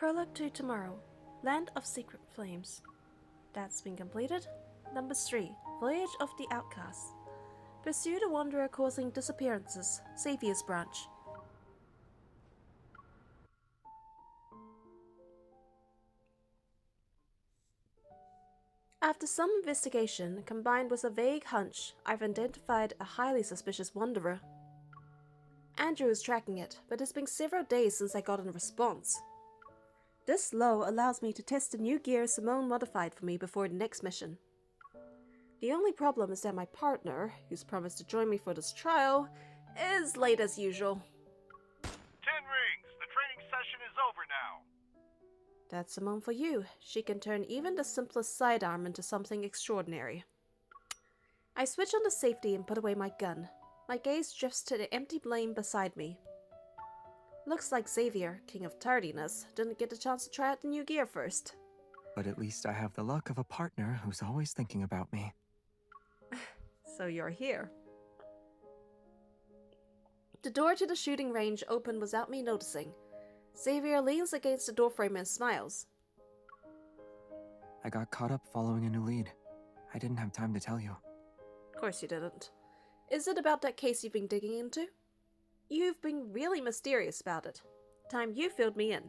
Prologue to Tomorrow, Land of Secret Flames. That's been completed. Number 3, Voyage of the Outcast. Pursue the wanderer causing disappearances, Xavier Branch. After some investigation, combined with a vague hunch, I've identified a highly suspicious wanderer. Andrew is tracking it, but it's been several days since I got a response. This low allows me to test the new gear Simone modified for me before the next mission. The only problem is that my partner, who's promised to join me for this trial, is late as usual. 10 rings! The training session is over now! That's Simone for you. She can turn even the simplest sidearm into something extraordinary. I switch on to safety and put away my gun. My gaze drifts to the empty lane beside me. Looks like Xavier, king of tardiness, didn't get a chance to try out the new gear first. But at least I have the luck of a partner who's always thinking about me. So you're here. The door to the shooting range opened without me noticing. Xavier leans against the doorframe and smiles. I got caught up following a new lead. I didn't have time to tell you. Of course you didn't. Is it about that case you've been digging into? You've been really mysterious about it. Time you filled me in.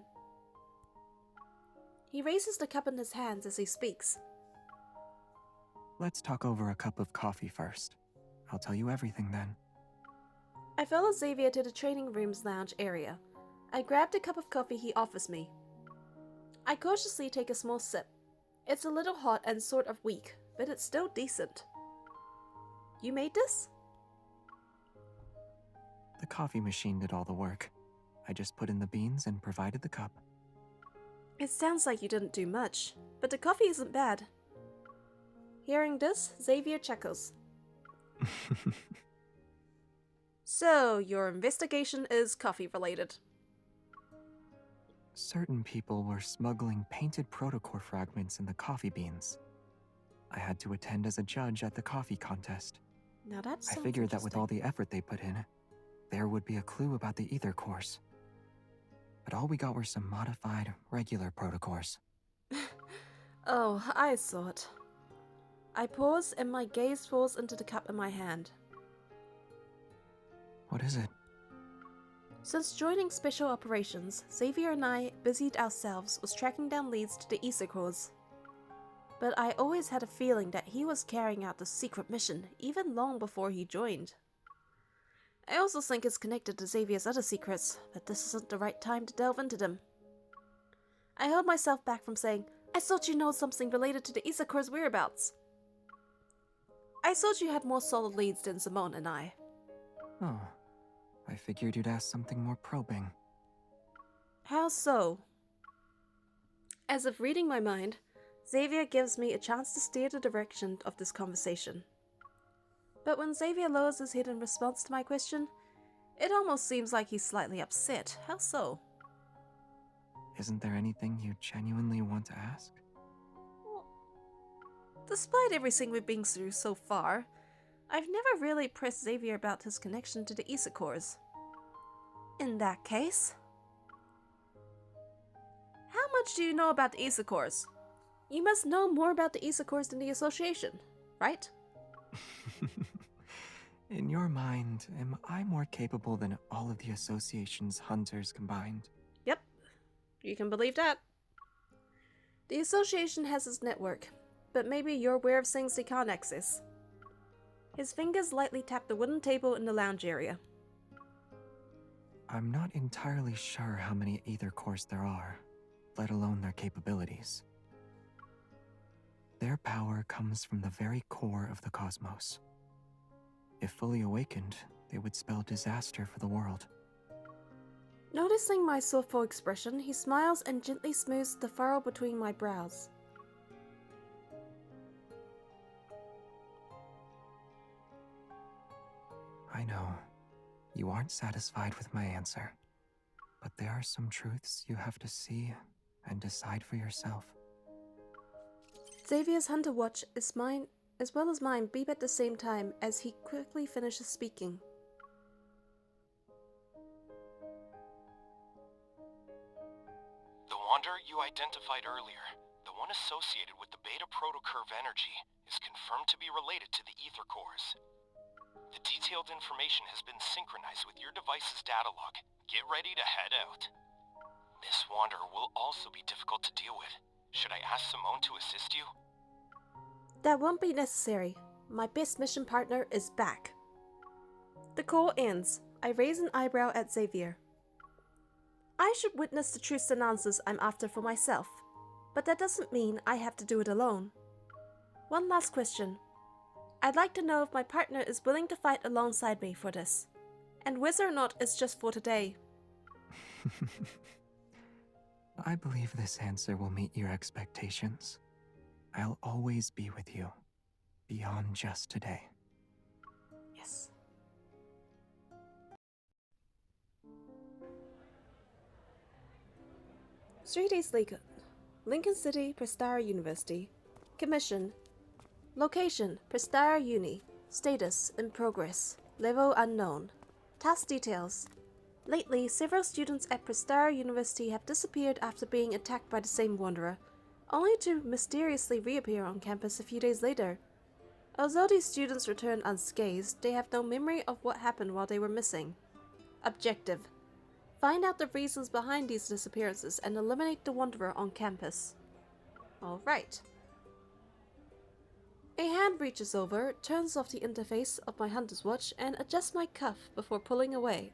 He raises the cup in his hands as he speaks. Let's talk over a cup of coffee first. I'll tell you everything then. I follow Xavier to the training room's lounge area. I grab the cup of coffee he offers me. I cautiously take a small sip. It's a little hot and sort of weak, but it's still decent. You made this? The coffee machine did all the work. I just put in the beans and provided the cup. It sounds like you didn't do much, but the coffee isn't bad. Hearing this, Xavier chuckles. So, your investigation is coffee-related. Certain people were smuggling painted protocore fragments in the coffee beans. I had to attend as a judge at the coffee contest. Now that sounds I figured that with all interesting. the effort they put in, there would be a clue about the ether cores. But all we got were some modified, regular protocores. Oh, I saw it. I pause and my gaze falls into the cup in my hand. What is it? Since joining Special Operations, Xavier and I busied ourselves with tracking down leads to the ether cores. But I always had a feeling that he was carrying out the secret mission even long before he joined. I also think it's connected to Xavier's other secrets, but this isn't the right time to delve into them. I held myself back from saying, I thought you know something related to the ether core's whereabouts. I thought you had more solid leads than Simone and I. Oh, I figured you'd ask something more probing. How so? As if reading my mind, Xavier gives me a chance to steer the direction of this conversation. But when Xavier lowers his head in response to my question, it almost seems like he's slightly upset. How so? Isn't there anything you genuinely want to ask? Well, despite everything we've been through so far, I've never really pressed Xavier about his connection to the ether cores. In that case, how much do you know about the ether cores? You must know more about the ether cores than the association, right? In your mind, am I more capable than all of the association's hunters combined? Yep, you can believe that. The association has its network, but maybe you're aware of things they can't access. His fingers lightly tap the wooden table in the lounge area. I'm not entirely sure how many ether cores there are, let alone their capabilities. Their power comes from the very core of the cosmos. If fully awakened, they would spell disaster for the world. Noticing my thoughtful expression, he smiles and gently smooths the furrow between my brows. I know, you aren't satisfied with my answer, but there are some truths you have to see and decide for yourself. Xavier's hunter watch is mine, as well as mine, beep at the same time as he quickly finishes speaking. The Wander you identified earlier, the one associated with the beta protocurve energy, is confirmed to be related to the ether cores. The detailed information has been synchronized with your device's data log. Get ready to head out. This Wander will also be difficult to deal with. Should I ask Simone to assist you? That won't be necessary. My best mission partner is back. The call ends. I raise an eyebrow at Xavier. I should witness the truth analysis I'm after for myself, but that doesn't mean I have to do it alone. One last question. I'd like to know if my partner is willing to fight alongside me for this, and whether or not it's just for today. I believe this answer will meet your expectations. I'll always be with you, beyond just today. Yes. Three days later, Lincoln City, Prestara University. Commission. Location, Prestara Uni. Status, in progress. Level unknown. Task details. Lately, several students at Prestara University have disappeared after being attacked by the same wanderer, only to mysteriously reappear on campus a few days later. Although these students return unscathed, they have no memory of what happened while they were missing. Objective. Find out the reasons behind these disappearances and eliminate the wanderer on campus. Alright. A hand reaches over, turns off the interface of my hunter's watch, and adjusts my cuff before pulling away.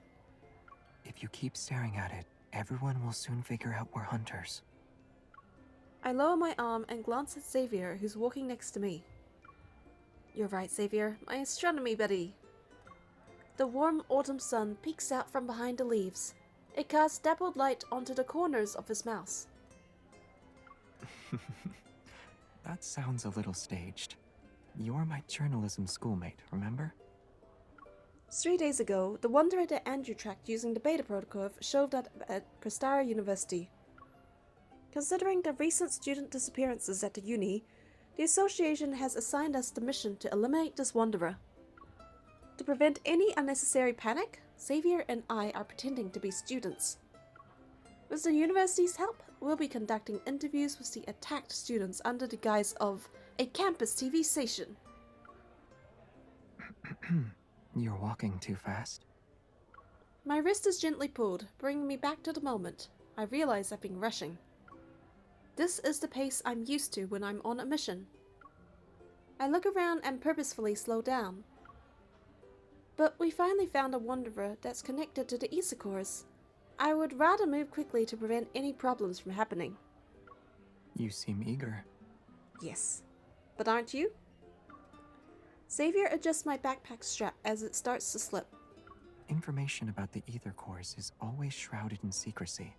If you keep staring at it, everyone will soon figure out we're hunters. I lower my arm and glance at Xavier, who's walking next to me. You're right, Xavier, my astronomy buddy. The warm autumn sun peeks out from behind the leaves. It casts dappled light onto the corners of his mouth. That sounds a little staged. You're my journalism schoolmate, remember? 3 days ago, the wanderer that Andrew tracked using the beta protocurve showed up at Prestara University. Considering the recent student disappearances at the uni, the association has assigned us the mission to eliminate this wanderer. To prevent any unnecessary panic, Xavier and I are pretending to be students. With the university's help, we'll be conducting interviews with the attacked students under the guise of a campus TV station. You're walking too fast. My wrist is gently pulled, bringing me back to the moment. I realize I've been rushing. This is the pace I'm used to when I'm on a mission. I look around and purposefully slow down. But we finally found a wanderer that's connected to the ether cores. I would rather move quickly to prevent any problems from happening. You seem eager. Yes. But aren't you? Xavier adjusts my backpack strap as it starts to slip. Information about the ether cores is always shrouded in secrecy.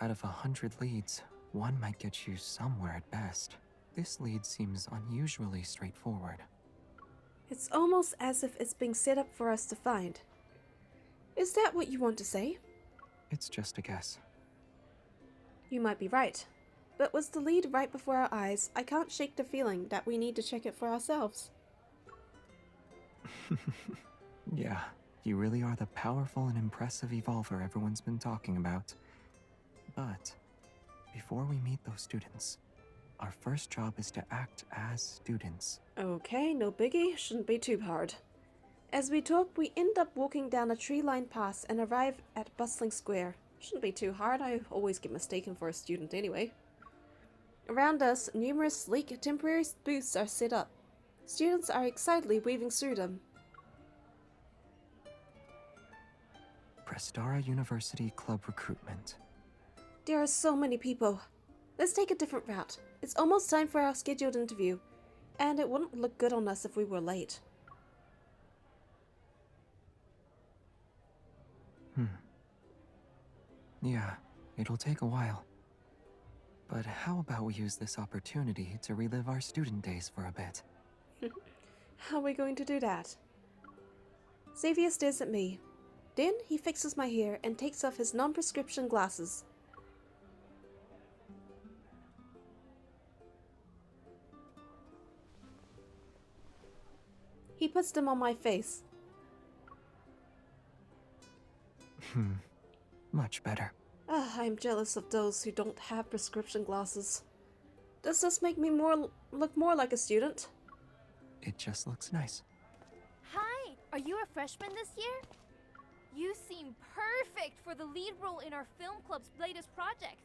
Out of 100 leads, one might get you somewhere at best. This lead seems unusually straightforward. It's almost as if it's being set up for us to find. Is that what you want to say? It's just a guess. You might be right. But with the lead right before our eyes, I can't shake the feeling that we need to check it for ourselves. Yeah, you really are the powerful and impressive evolver everyone's been talking about. But before we meet those students, our first job is to act as students. Okay, no biggie, shouldn't be too hard. As we talk, we end up walking down a tree-lined path and arrive at a bustling square. Shouldn't be too hard, I always get mistaken for a student anyway. Around us, numerous sleek, temporary booths are set up. Students are excitedly weaving through them. Prestara University Club Recruitment. There are so many people. Let's take a different route. It's almost time for our scheduled interview, and it wouldn't look good on us if we were late. Yeah, it'll take a while. But how about we use this opportunity to relive our student days for a bit? How are we going to do that? Xavier stares at me. Then he fixes my hair and takes off his non-prescription glasses. He puts them on my face. Much better. Ah, I am jealous of those who don't have prescription glasses. Does this make me look more like a student? It just looks nice. Hi! Are you a freshman this year? You seem perfect for the lead role in our film club's latest project.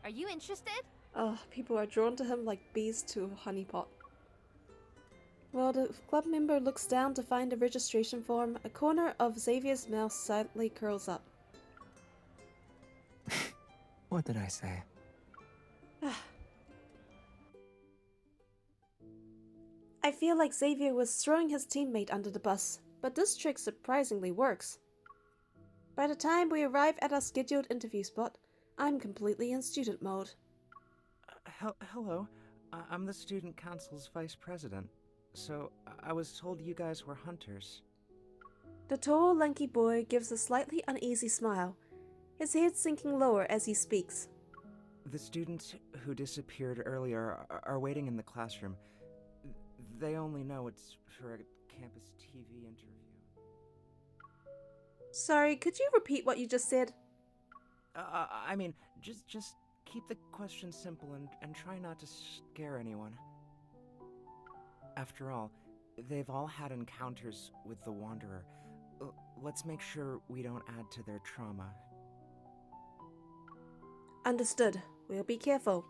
Are you interested? People are drawn to him like bees to a honey pot. While the club member looks down to find a registration form, a corner of Xavier's mouth silently curls up. What did I say? I feel like Xavier was throwing his teammate under the bus, but this trick surprisingly works. By the time we arrive at our scheduled interview spot, I'm completely in student mode. Hello. I'm the student council's vice president. So, I was told you guys were hunters. The tall, lanky boy gives a slightly uneasy smile, his head sinking lower as he speaks. The students who disappeared earlier are waiting in the classroom. They only know it's for a campus TV interview. Sorry, could you repeat what you just said? I mean, just keep the questions simple and try not to scare anyone. After all, they've all had encounters with the Wanderer. Let's make sure we don't add to their trauma. Understood. We'll be careful.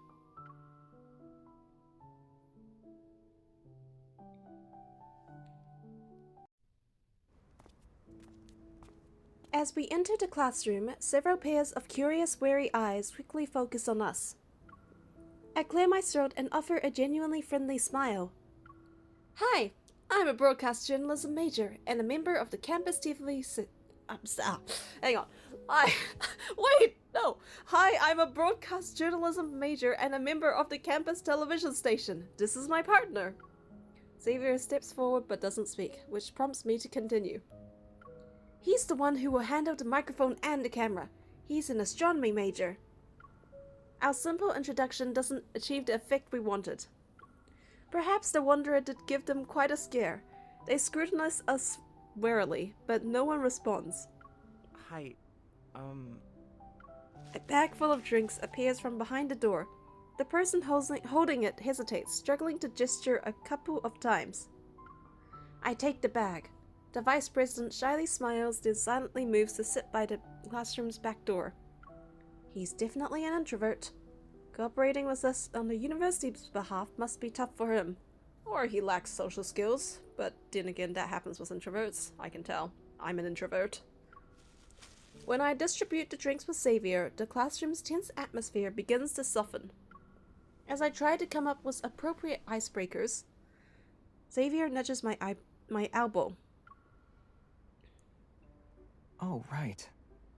As we enter the classroom, several pairs of curious, wary eyes quickly focus on us. I clear my throat and offer a genuinely friendly smile. Hi, I'm a broadcast journalism major and a member of the campus TV. Hang on. Hi, I'm a broadcast journalism major and a member of the campus television station. This is my partner. Xavier steps forward but doesn't speak, which prompts me to continue. He's the one who will handle the microphone and the camera. He's an astronomy major. Our simple introduction doesn't achieve the effect we wanted. Perhaps the Wanderer did give them quite a scare. They scrutinize us warily, but no one responds. Hi, A bag full of drinks appears from behind the door. The person holding it hesitates, struggling to gesture a couple of times. I take the bag. The vice president shyly smiles, then silently moves to sit by the classroom's back door. He's definitely an introvert. Cooperating with us on the university's behalf must be tough for him. Or he lacks social skills. But then again, that happens with introverts. I can tell. I'm an introvert. When I distribute the drinks with Xavier, the classroom's tense atmosphere begins to soften. As I try to come up with appropriate icebreakers, Xavier nudges my elbow. Oh, right.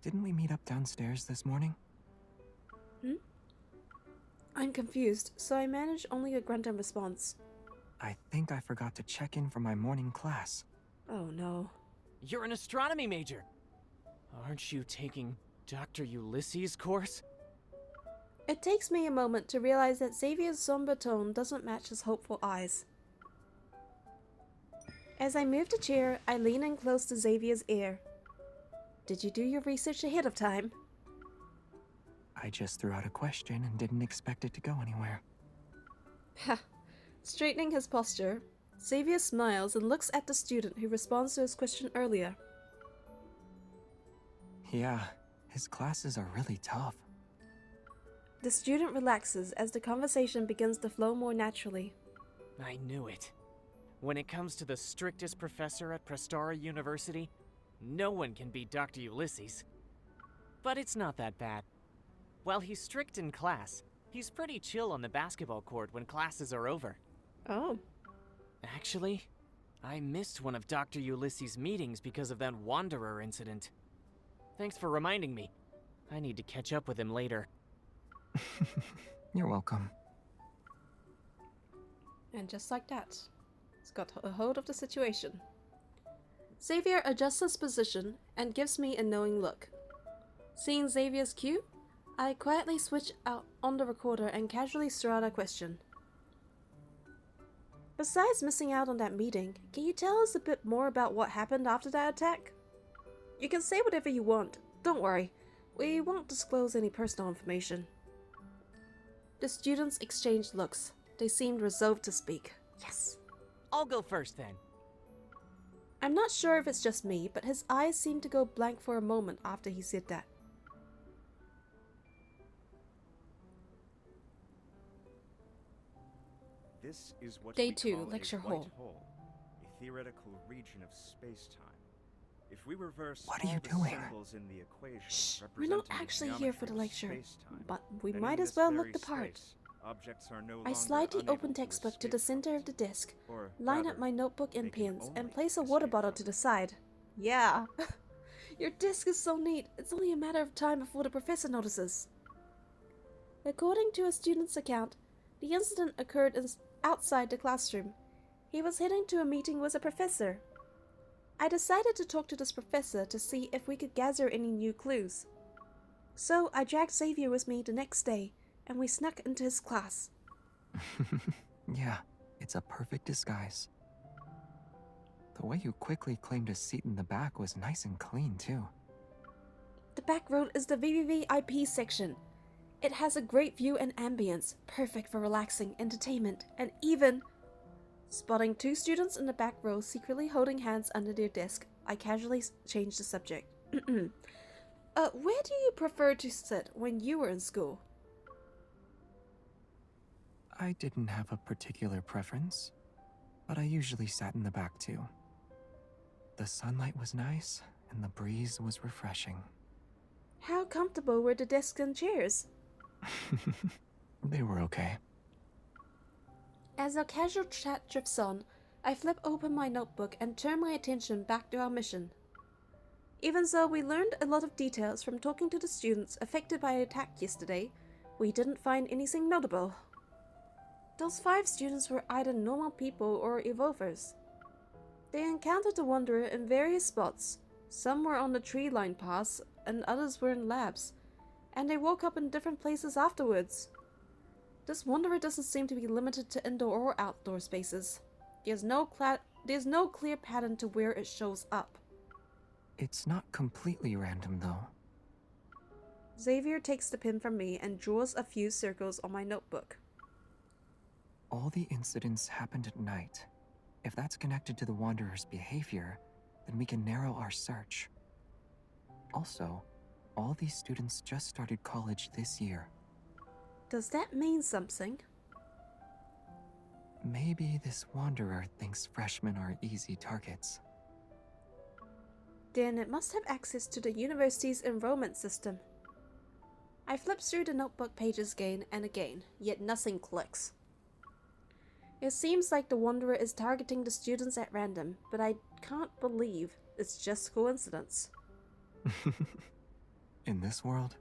Didn't we meet up downstairs this morning? I'm confused, so I manage only a grunt in response. I think I forgot to check in for my morning class. Oh no. You're an astronomy major! Aren't you taking Dr. Ulysses' course? It takes me a moment to realize that Xavier's somber tone doesn't match his hopeful eyes. As I move the chair, I lean in close to Xavier's ear. Did you do your research ahead of time? I just threw out a question and didn't expect it to go anywhere. Ha! Straightening his posture, Xavier smiles and looks at the student who responds to his question earlier. Yeah, his classes are really tough. The student relaxes as the conversation begins to flow more naturally. I knew it. When it comes to the strictest professor at Prestara University, no one can beat Dr. Ulysses. But it's not that bad. While he's strict in class, he's pretty chill on the basketball court when classes are over. Oh. Actually, I missed one of Dr. Ulysses' meetings because of that Wanderer incident. Thanks for reminding me. I need to catch up with him later. You're welcome. And just like that, he's got a hold of the situation. Xavier adjusts his position and gives me a knowing look. Seeing Xavier's cue, I quietly switch out on the recorder and casually throw out a question. Besides missing out on that meeting, can you tell us a bit more about what happened after that attack? You can say whatever you want, don't worry. We won't disclose any personal information. The students exchanged looks. They seemed resolved to speak. Yes. I'll go first then. I'm not sure if it's just me, but his eyes seemed to go blank for a moment after he said that. This is what Day we 2, call lecture a hall. white hole, a theoretical region of space-time. If we reverse What are all you the doing? symbols in the equation Shh, we're not representing actually the here for the geometry of lecture, space-time, but we then might in as this well very look the part. space, objects are no I longer slide the unable open to textbook to the escape center from of the it. desk, Or line up rather, my notebook they and can pens, only and place a water escape bottle from to it. the side. Yeah, your desk is so neat. It's only a matter of time before the professor notices. According to a student's account, the incident occurred outside the classroom. He was heading to a meeting with a professor. I decided to talk to this professor to see if we could gather any new clues. So I dragged Xavier with me the next day, and we snuck into his class. Yeah, it's a perfect disguise. The way you quickly claimed a seat in the back was nice and clean, too. The back row is the VVVIP section. It has a great view and ambience, perfect for relaxing, entertainment, and even... Spotting 2 students in the back row secretly holding hands under their desk, I casually changed the subject. Where do you prefer to sit when you were in school? I didn't have a particular preference, but I usually sat in the back, too. The sunlight was nice, and the breeze was refreshing. How comfortable were the desks and chairs? They were okay. As our casual chat drifts on, I flip open my notebook and turn my attention back to our mission. Even though we learned a lot of details from talking to the students affected by the attack yesterday, we didn't find anything notable. Those 5 students were either normal people or evolvers. They encountered the Wanderer in various spots. Some were on the tree-lined paths, and others were in labs, and they woke up in different places afterwards. This Wanderer doesn't seem to be limited to indoor or outdoor spaces. There's no clear pattern to where it shows up. It's not completely random, though. Xavier takes the pen from me and draws a few circles on my notebook. All the incidents happened at night. If that's connected to the Wanderer's behavior, then we can narrow our search. Also, all these students just started college this year. Does that mean something? Maybe this Wanderer thinks freshmen are easy targets. Then it must have access to the university's enrollment system. I flip through the notebook pages again and again, yet nothing clicks. It seems like the Wanderer is targeting the students at random, but I can't believe it's just coincidence. In this world,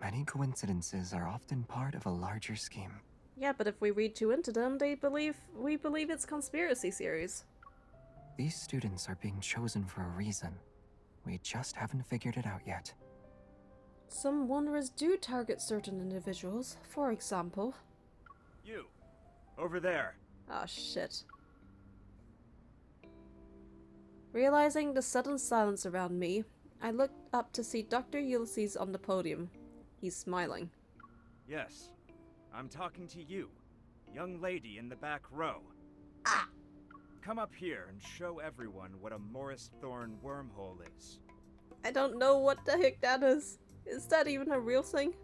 many coincidences are often part of a larger scheme. Yeah, but if we read too into them, we believe it's conspiracy theories. These students are being chosen for a reason. We just haven't figured it out yet. Some Wanderers do target certain individuals, for example... You! Over there! Ah, shit. Realizing the sudden silence around me, I looked up to see Dr. Ulysses on the podium. He's smiling. Yes, I'm talking to you, young lady in the back row. Ah! Come up here and show everyone what a Morris Thorn wormhole is. I don't know what the heck that is. Is that even a real thing?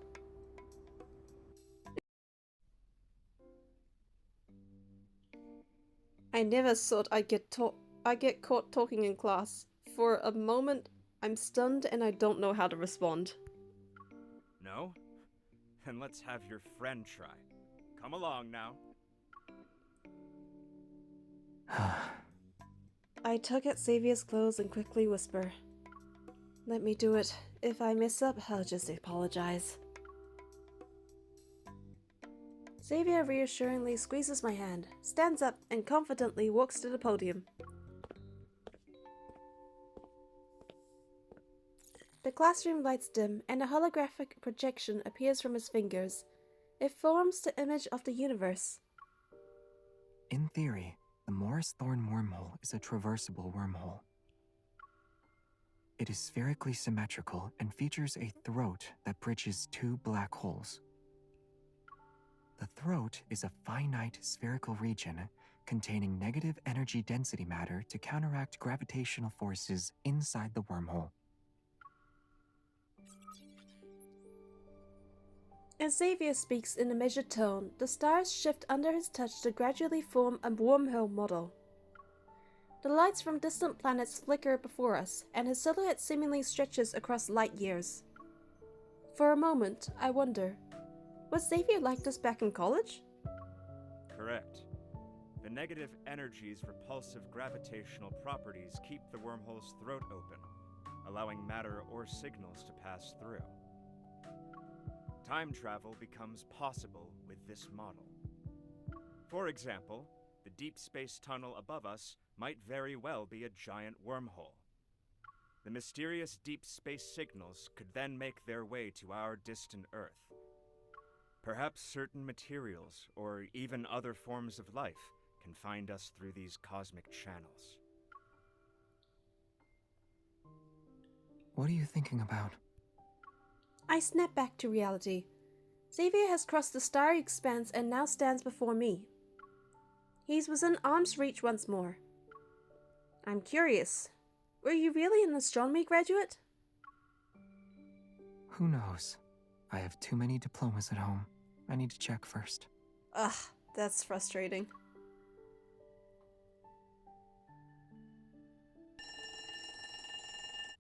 I never thought I'd get caught talking in class. For a moment, I'm stunned and I don't know how to respond. No? Then let's have your friend try. Come along now. I tug at Xavier's clothes and quickly whisper, "Let me do it. If I mess up, I'll just apologize." Xavier reassuringly squeezes my hand, stands up, and confidently walks to the podium. The classroom lights dim, and a holographic projection appears from his fingers. It forms the image of the universe. In theory, the Morris Thorn wormhole is a traversable wormhole. It is spherically symmetrical and features a throat that bridges two black holes. The throat is a finite spherical region containing negative energy density matter to counteract gravitational forces inside the wormhole. As Xavier speaks in a measured tone, the stars shift under his touch to gradually form a wormhole model. The lights from distant planets flicker before us, and his silhouette seemingly stretches across light years. For a moment, I wonder, was Xavier like this back in college? Correct. The negative energy's repulsive gravitational properties keep the wormhole's throat open, allowing matter or signals to pass through. Time travel becomes possible with this model. For example, the deep space tunnel above us might very well be a giant wormhole. The mysterious deep space signals could then make their way to our distant Earth. Perhaps certain materials, or even other forms of life, can find us through these cosmic channels. What are you thinking about? I snap back to reality. Xavier has crossed the starry expanse and now stands before me. He's within arm's reach once more. I'm curious. Were you really an astronomy graduate? Who knows? I have too many diplomas at home. I need to check first. Ugh, that's frustrating.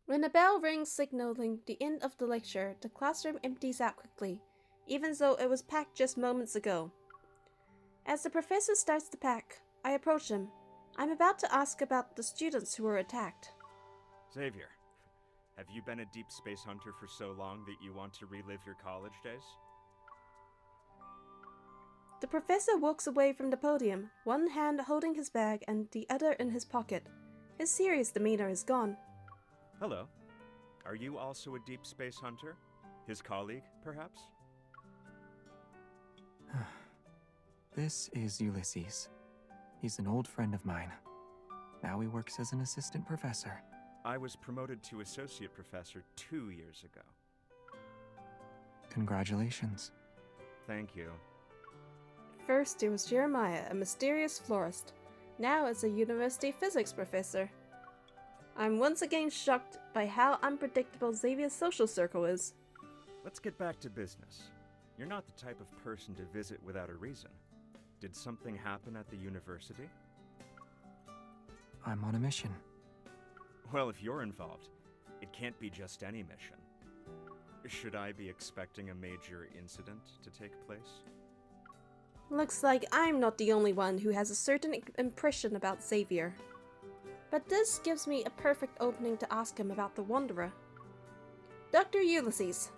When a bell rings signaling the end of the lecture, the classroom empties out quickly, even though it was packed just moments ago. As the professor starts to pack, I approach him. I'm about to ask about the students who were attacked. Xavier, have you been a deep space hunter for so long that you want to relive your college days? The professor walks away from the podium, one hand holding his bag and the other in his pocket. His serious demeanor is gone. Hello. Are you also a deep space hunter? His colleague, perhaps? This is Ulysses. He's an old friend of mine. Now he works as an assistant professor. I was promoted to associate professor 2 years ago. Congratulations. Thank you. First there was Jeremiah, a mysterious florist. Now it's a university physics professor. I'm once again shocked by how unpredictable Xavier's social circle is. Let's get back to business. You're not the type of person to visit without a reason. Did something happen at the university? I'm on a mission. Well, if you're involved, it can't be just any mission. Should I be expecting a major incident to take place? Looks like I'm not the only one who has a certain impression about Xavier. But this gives me a perfect opening to ask him about the Wanderer. Dr. Ulysses,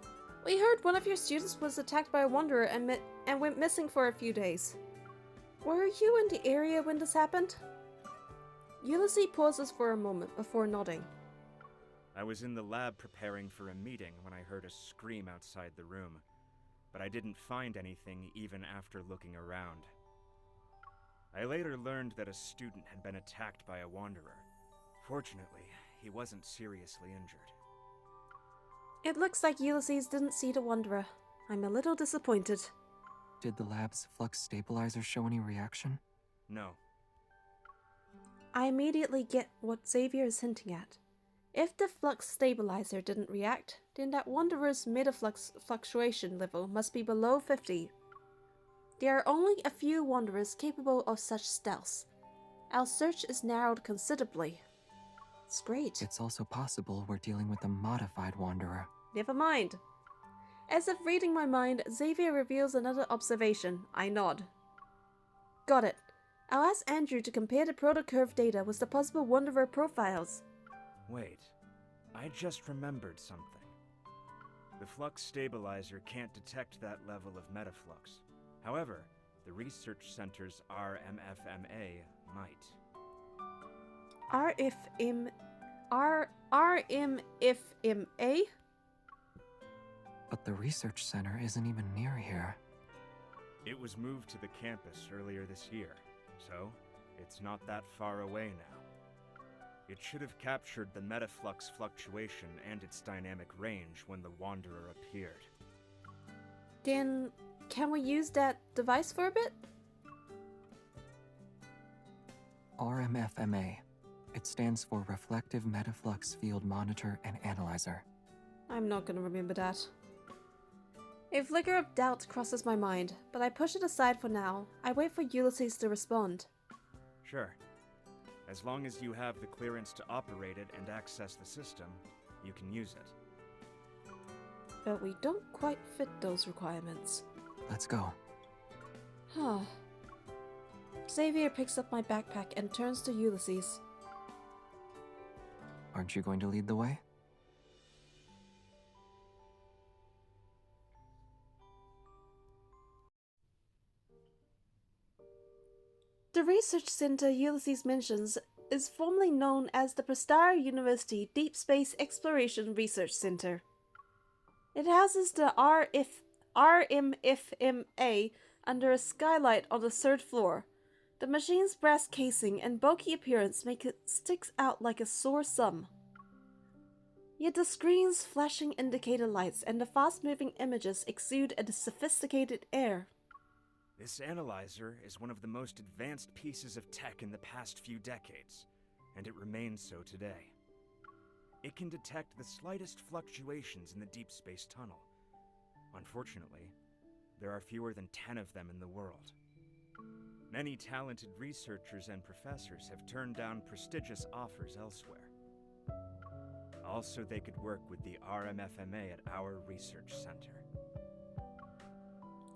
we heard one of your students was attacked by a Wanderer and went missing for a few days. Were you in the area when this happened? Ulysses pauses for a moment before nodding. I was in the lab preparing for a meeting when I heard a scream outside the room, but I didn't find anything even after looking around. I later learned that a student had been attacked by a Wanderer. Fortunately, he wasn't seriously injured. It looks like Ulysses didn't see the Wanderer. I'm a little disappointed. Did the lab's flux stabilizer show any reaction? No. I immediately get what Xavier is hinting at. If the flux stabilizer didn't react, then that Wanderer's metaflux fluctuation level must be below 50. There are only a few Wanderers capable of such stealth. Our search is narrowed considerably. It's great. It's also possible we're dealing with a modified Wanderer. Never mind. As if reading my mind, Xavier reveals another observation. I nod. Got it. I'll ask Andrew to compare the protocurve data with the possible Wanderer profiles. Wait, I just remembered something. The flux stabilizer can't detect that level of metaflux. However, the research center's RMFMA might. RMFMA? But the research center isn't even near here. It was moved to the campus earlier this year, so it's not that far away now. It should have captured the metaflux fluctuation and its dynamic range when the Wanderer appeared. Then, can we use that device for a bit? RMFMA. It stands for Reflective Metaflux Field Monitor and Analyzer. I'm not gonna remember that. A flicker of doubt crosses my mind, but I push it aside for now. I wait for Ulysses to respond. Sure. As long as you have the clearance to operate it and access the system, you can use it. But we don't quite fit those requirements. Let's go. Huh. Xavier picks up my backpack and turns to Ulysses. Aren't you going to lead the way? The research center Ulysses mentions is formerly known as the Prologue University Deepspace Exploration Research Center. It houses the RMFMA under a skylight on the third floor. The machine's brass casing and bulky appearance make it stick out like a sore thumb. Yet the screen's flashing indicator lights and the fast-moving images exude a sophisticated air. This analyzer is one of the most advanced pieces of tech in the past few decades, and it remains so today. It can detect the slightest fluctuations in the deep space tunnel. Unfortunately, there are fewer than 10 of them in the world. Many talented researchers and professors have turned down prestigious offers elsewhere. Also, they could work with the RMFMA at our research center.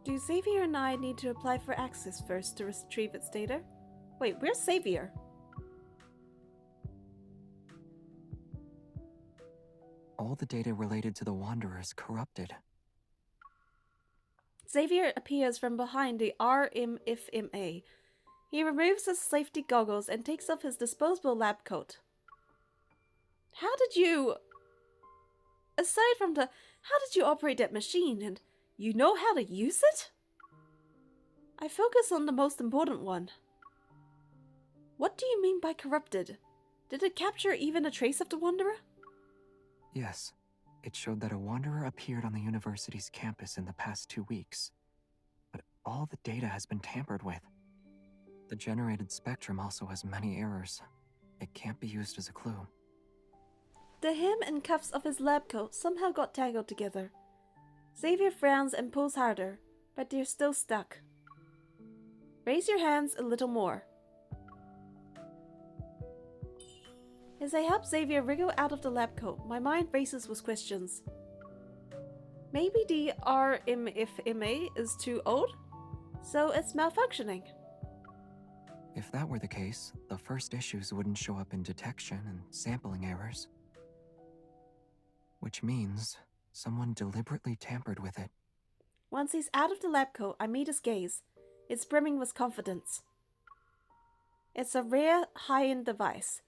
Do Xavier and I need to apply for access first to retrieve its data? Wait, where's Xavier? All the data related to the Wanderer is corrupted. Xavier appears from behind the RMFMA. He removes his safety goggles and takes off his disposable lab coat. How did you... Aside from how did you operate that machine, and you know how to use it? I focus on the most important one. What do you mean by corrupted? Did it capture even a trace of the Wanderer? Yes. It showed that a Wanderer appeared on the university's campus in the past 2 weeks. But all the data has been tampered with. The generated spectrum also has many errors. It can't be used as a clue. The hem and cuffs of his lab coat somehow got tangled together. Xavier frowns and pulls harder, but they're still stuck. Raise your hands a little more. As I help Xavier wriggle out of the lab coat, my mind races with questions. Maybe the RMFMA is too old, so it's malfunctioning. If that were the case, the first issues wouldn't show up in detection and sampling errors. Which means someone deliberately tampered with it. Once he's out of the lab coat, I meet his gaze. It's brimming with confidence. It's a rare, high-end device.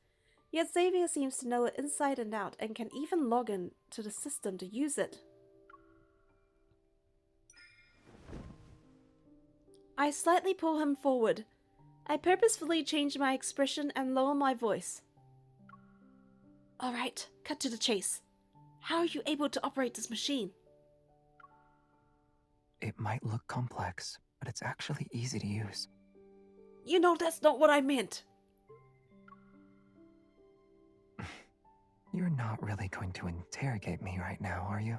Yet Xavier seems to know it inside and out and can even log in to the system to use it. I slightly pull him forward. I purposefully change my expression and lower my voice. Alright, cut to the chase. How are you able to operate this machine? It might look complex, but it's actually easy to use. You know that's not what I meant. You're not really going to interrogate me right now, are you?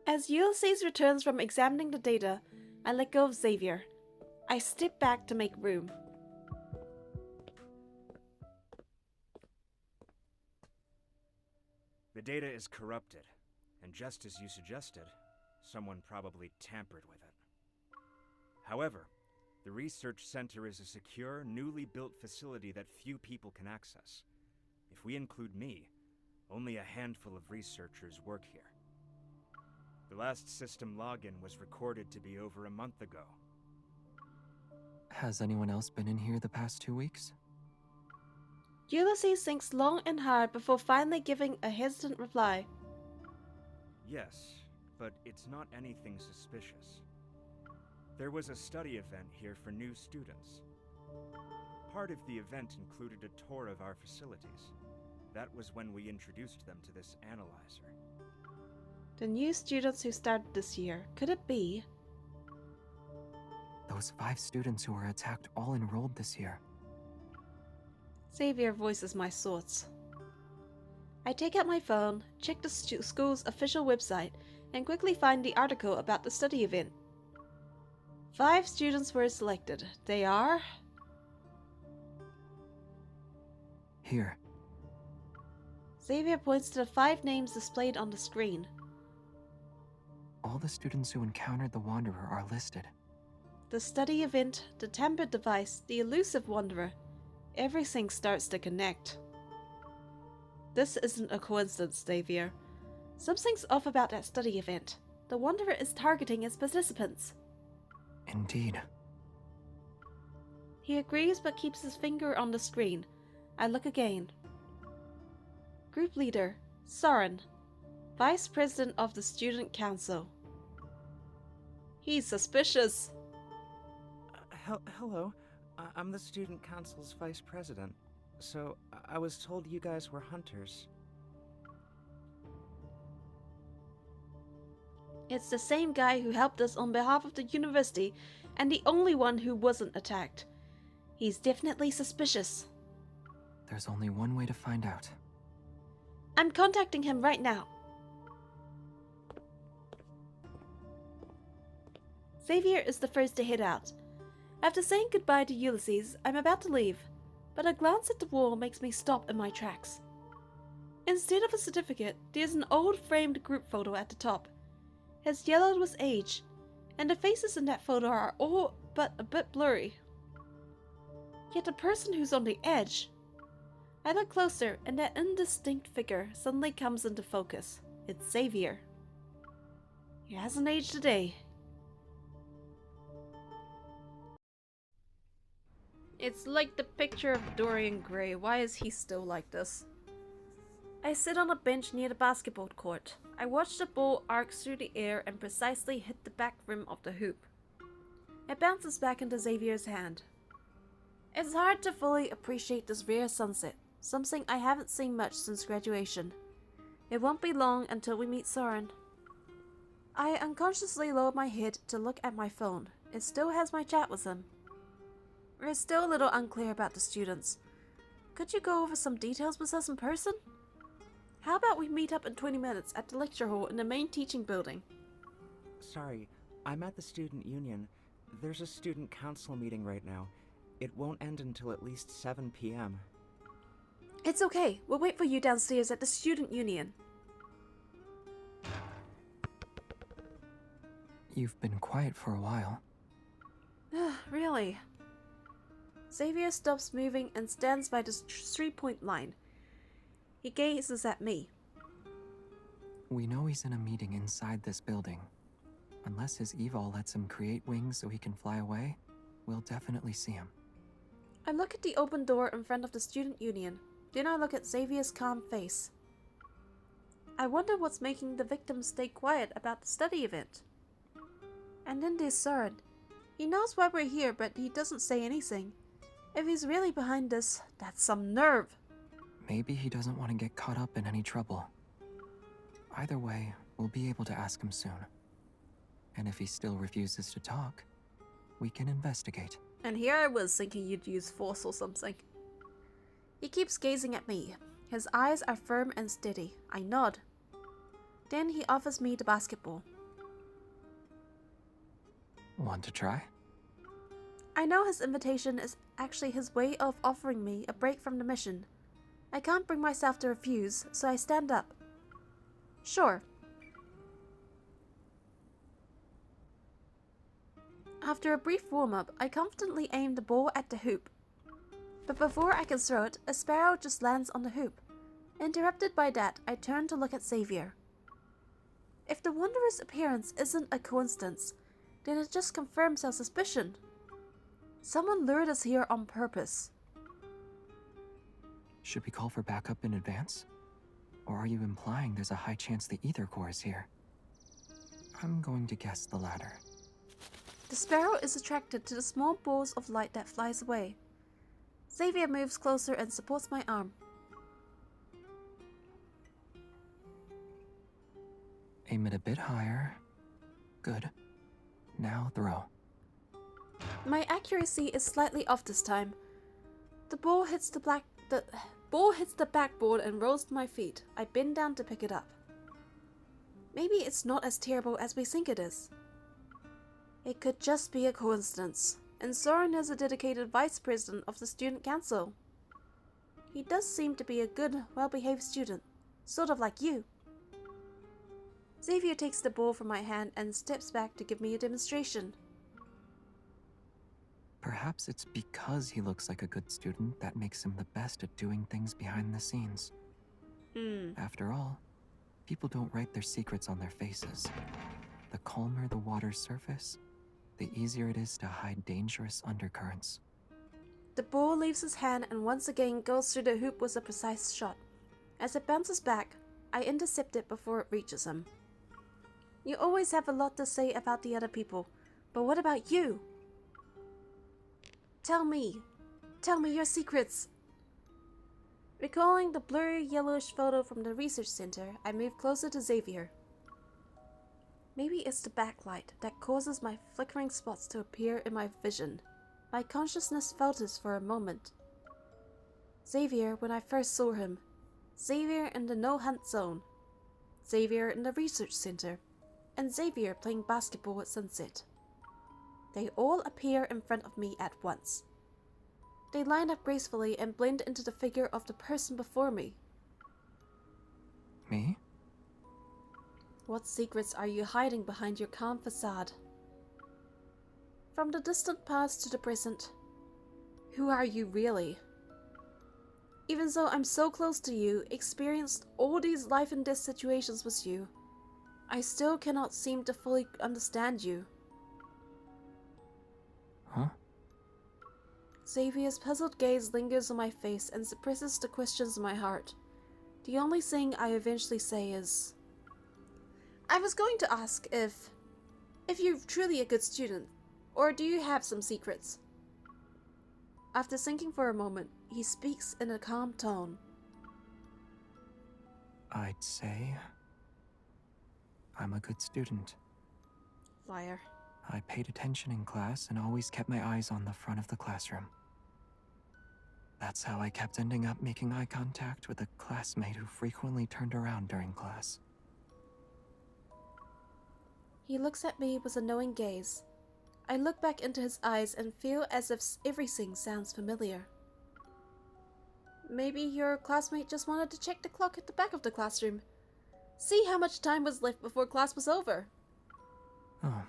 As Ulysses returns from examining the data, I let go of Xavier. I step back to make room. The data is corrupted, and just as you suggested, someone probably tampered with it. However, the research center is a secure, newly built facility that few people can access. If we include me, only a handful of researchers work here. The last system login was recorded to be over a month ago. Has anyone else been in here the past 2 weeks? Ulysses thinks long and hard before finally giving a hesitant reply. Yes, but it's not anything suspicious. There was a study event here for new students. part of the event included a tour of our facilities. That was when we introduced them to this analyzer. The new students who started this year, could it be? Those 5 students who were attacked all enrolled this year. Xavier voices my thoughts. I take out my phone, check the school's official website, and quickly find the article about the study event. 5 students were selected. They are... Here. Xavier points to the 5 names displayed on the screen. All the students who encountered the Wanderer are listed. The study event, the tampered device, the elusive Wanderer. Everything starts to connect. This isn't a coincidence, Xavier. Something's off about that study event. The Wanderer is targeting its participants. Indeed. He agrees but keeps his finger on the screen. I look again. Group Leader, Soren. Vice President of the Student Council. He's suspicious. Hello. I'm the Student Council's Vice President. So, I was told you guys were hunters. It's the same guy who helped us on behalf of the university, and the only one who wasn't attacked. He's definitely suspicious. There's only one way to find out. I'm contacting him right now. Xavier is the first to head out. After saying goodbye to Ulysses, I'm about to leave, but a glance at the wall makes me stop in my tracks. Instead of a certificate, there's an old framed group photo at the top. It's yellowed with age, and the faces in that photo are all but a bit blurry. Yet the person who's on the edge... I look closer, and that indistinct figure suddenly comes into focus. It's Xavier. He hasn't aged a day. It's like the picture of Dorian Gray. Why is he still like this? I sit on a bench near the basketball court. I watch the ball arc through the air and precisely hit the back rim of the hoop. It bounces back into Xavier's hand. It's hard to fully appreciate this rare sunset, something I haven't seen much since graduation. It won't be long until we meet Soren. I unconsciously lower my head to look at my phone. It still has my chat with him. We're still a little unclear about the students. Could you go over some details with us in person? How about we meet up in 20 minutes at the lecture hall in the main teaching building? Sorry, I'm at the student union. There's a student council meeting right now. It won't end until at least 7 p.m. It's okay. We'll wait for you downstairs at the student union. You've been quiet for a while. Really? Xavier stops moving and stands by the 3-point line. He gazes at me. We know he's in a meeting inside this building. Unless his evol lets him create wings so he can fly away, we'll definitely see him. I look at the open door in front of the student union. Then I look at Xavier's calm face. I wonder what's making the victims stay quiet about the study event. And then there's Soren. He knows why we're here, but he doesn't say anything. If he's really behind this, that's some nerve. Maybe he doesn't want to get caught up in any trouble. Either way, we'll be able to ask him soon. And if he still refuses to talk, we can investigate. And here I was thinking you'd use force or something. He keeps gazing at me. His eyes are firm and steady. I nod. Then he offers me the basketball. Want to try? I know his invitation is actually his way of offering me a break from the mission. I can't bring myself to refuse, so I stand up. Sure. After a brief warm-up, I confidently aim the ball at the hoop. But before I can throw it, a sparrow just lands on the hoop. Interrupted by that, I turn to look at Xavier. If the Wanderer's appearance isn't a coincidence, then it just confirms our suspicion. Someone lured us here on purpose. Should we call for backup in advance? Or are you implying there's a high chance the Ether Core is here? I'm going to guess the latter. The sparrow is attracted to the small balls of light that flies away. Xavier moves closer and supports my arm. Aim it a bit higher. Good. Now throw. My accuracy is slightly off this time. The ball hits the backboard and rolls to my feet. I bend down to pick it up. Maybe it's not as terrible as we think it is. It could just be a coincidence, and Soren is a dedicated vice president of the student council. He does seem to be a good, well-behaved student, sort of like you. Xavier takes the ball from my hand and steps back to give me a demonstration. Perhaps it's because he looks like a good student that makes him the best at doing things behind the scenes. After all, people don't write their secrets on their faces. The calmer the water's surface, the easier it is to hide dangerous undercurrents. The ball leaves his hand and once again goes through the hoop with a precise shot. As it bounces back, I intercept it before it reaches him. You always have a lot to say about the other people, but what about you? Tell me your secrets. Recalling the blurry yellowish photo from the research center, I move closer to Xavier. Maybe it's the backlight that causes my flickering spots to appear in my vision. My consciousness falters for a moment. Xavier when I first saw him. Xavier in the no-hunt zone. Xavier in the research center. And Xavier playing basketball at sunset. They all appear in front of me at once. They line up gracefully and blend into the figure of the person before me. Me? What secrets are you hiding behind your calm facade? From the distant past to the present, who are you really? Even though I'm so close to you, experienced all these life and death situations with you, I still cannot seem to fully understand you. Huh? Xavier's puzzled gaze lingers on my face and suppresses the questions in my heart. The only thing I eventually say is, I was going to ask if you're truly a good student, or do you have some secrets? After thinking for a moment, he speaks in a calm tone. I'd say I'm a good student. Liar. I paid attention in class and always kept my eyes on the front of the classroom. That's how I kept ending up making eye contact with a classmate who frequently turned around during class. He looks at me with a knowing gaze. I look back into his eyes and feel as if everything sounds familiar. Maybe your classmate just wanted to check the clock at the back of the classroom. See how much time was left before class was over. Oh.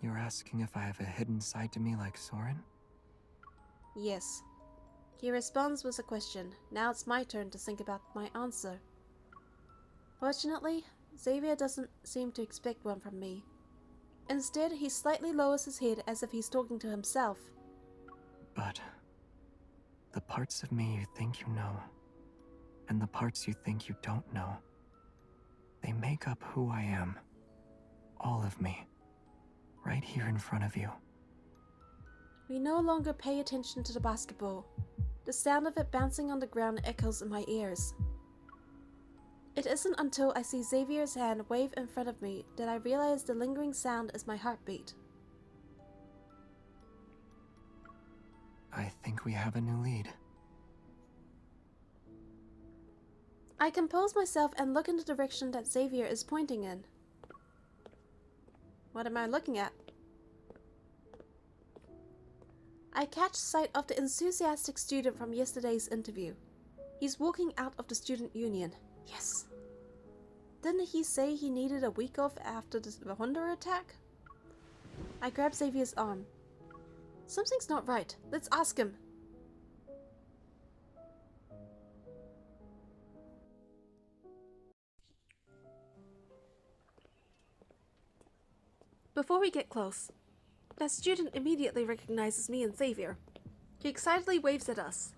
You're asking if I have a hidden side to me like Soren? Yes. He responds with a question. Now it's my turn to think about my answer. Fortunately, Xavier doesn't seem to expect one from me. Instead, he slightly lowers his head as if he's talking to himself. But the parts of me you think you know, and the parts you think you don't know, they make up who I am. All of me. Right here in front of you. We no longer pay attention to the basketball. The sound of it bouncing on the ground echoes in my ears. It isn't until I see Xavier's hand wave in front of me that I realize the lingering sound is my heartbeat. I think we have a new lead. I compose myself and look in the direction that Xavier is pointing in. What am I looking at? I catch sight of the enthusiastic student from yesterday's interview. He's walking out of the student union. Yes. Didn't he say he needed a week off after the Wanderer attack? I grab Xavier's arm. Something's not right. Let's ask him. Before we get close, that student immediately recognizes me and Xavier. He excitedly waves at us.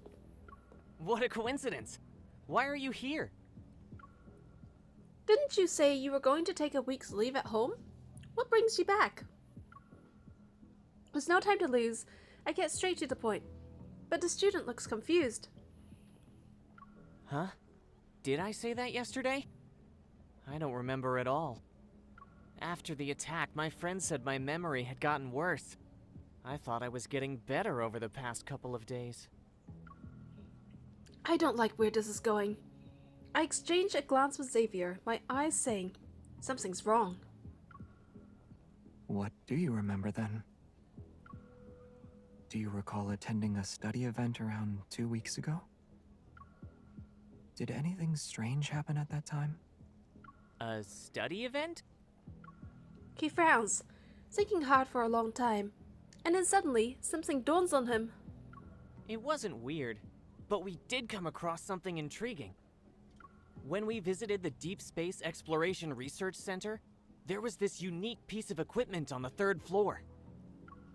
What a coincidence! Why are you here? Didn't you say you were going to take a week's leave at home? What brings you back? With no time to lose, I get straight to the point. but the student looks confused. Huh? Did I say that yesterday? I don't remember at all. After the attack, my friend said my memory had gotten worse. I thought I was getting better over the past couple of days. I don't like where this is going. I exchange a glance with Xavier, my eyes saying, something's wrong. What do you remember then? Do you recall attending a study event around 2 weeks ago? Did anything strange happen at that time? A study event? He frowns, thinking hard for a long time, and then suddenly something dawns on him. It wasn't weird, but we did come across something intriguing. When we visited the Deepspace Exploration Research Center, there was this unique piece of equipment on the 3rd floor.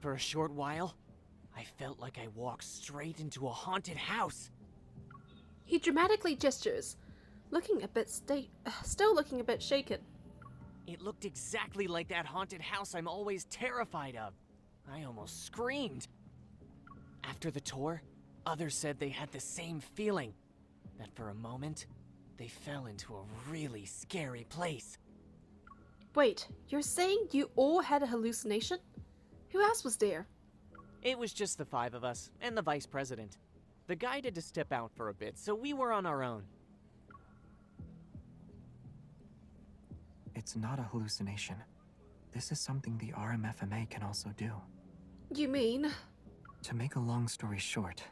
For a short while, I felt like I walked straight into a haunted house. He dramatically gestures, looking a bit still looking a bit shaken. It looked exactly like that haunted house I'm always terrified of. I almost screamed. After the tour, others said they had the same feeling, that for a moment, they fell into a really scary place. Wait, you're saying you all had a hallucination? Who else was there? It was just the 5 of us, and the vice president. The guy had to step out for a bit, so we were on our own. It's not a hallucination. This is something the RMFMA can also do. You mean? To make a long story short,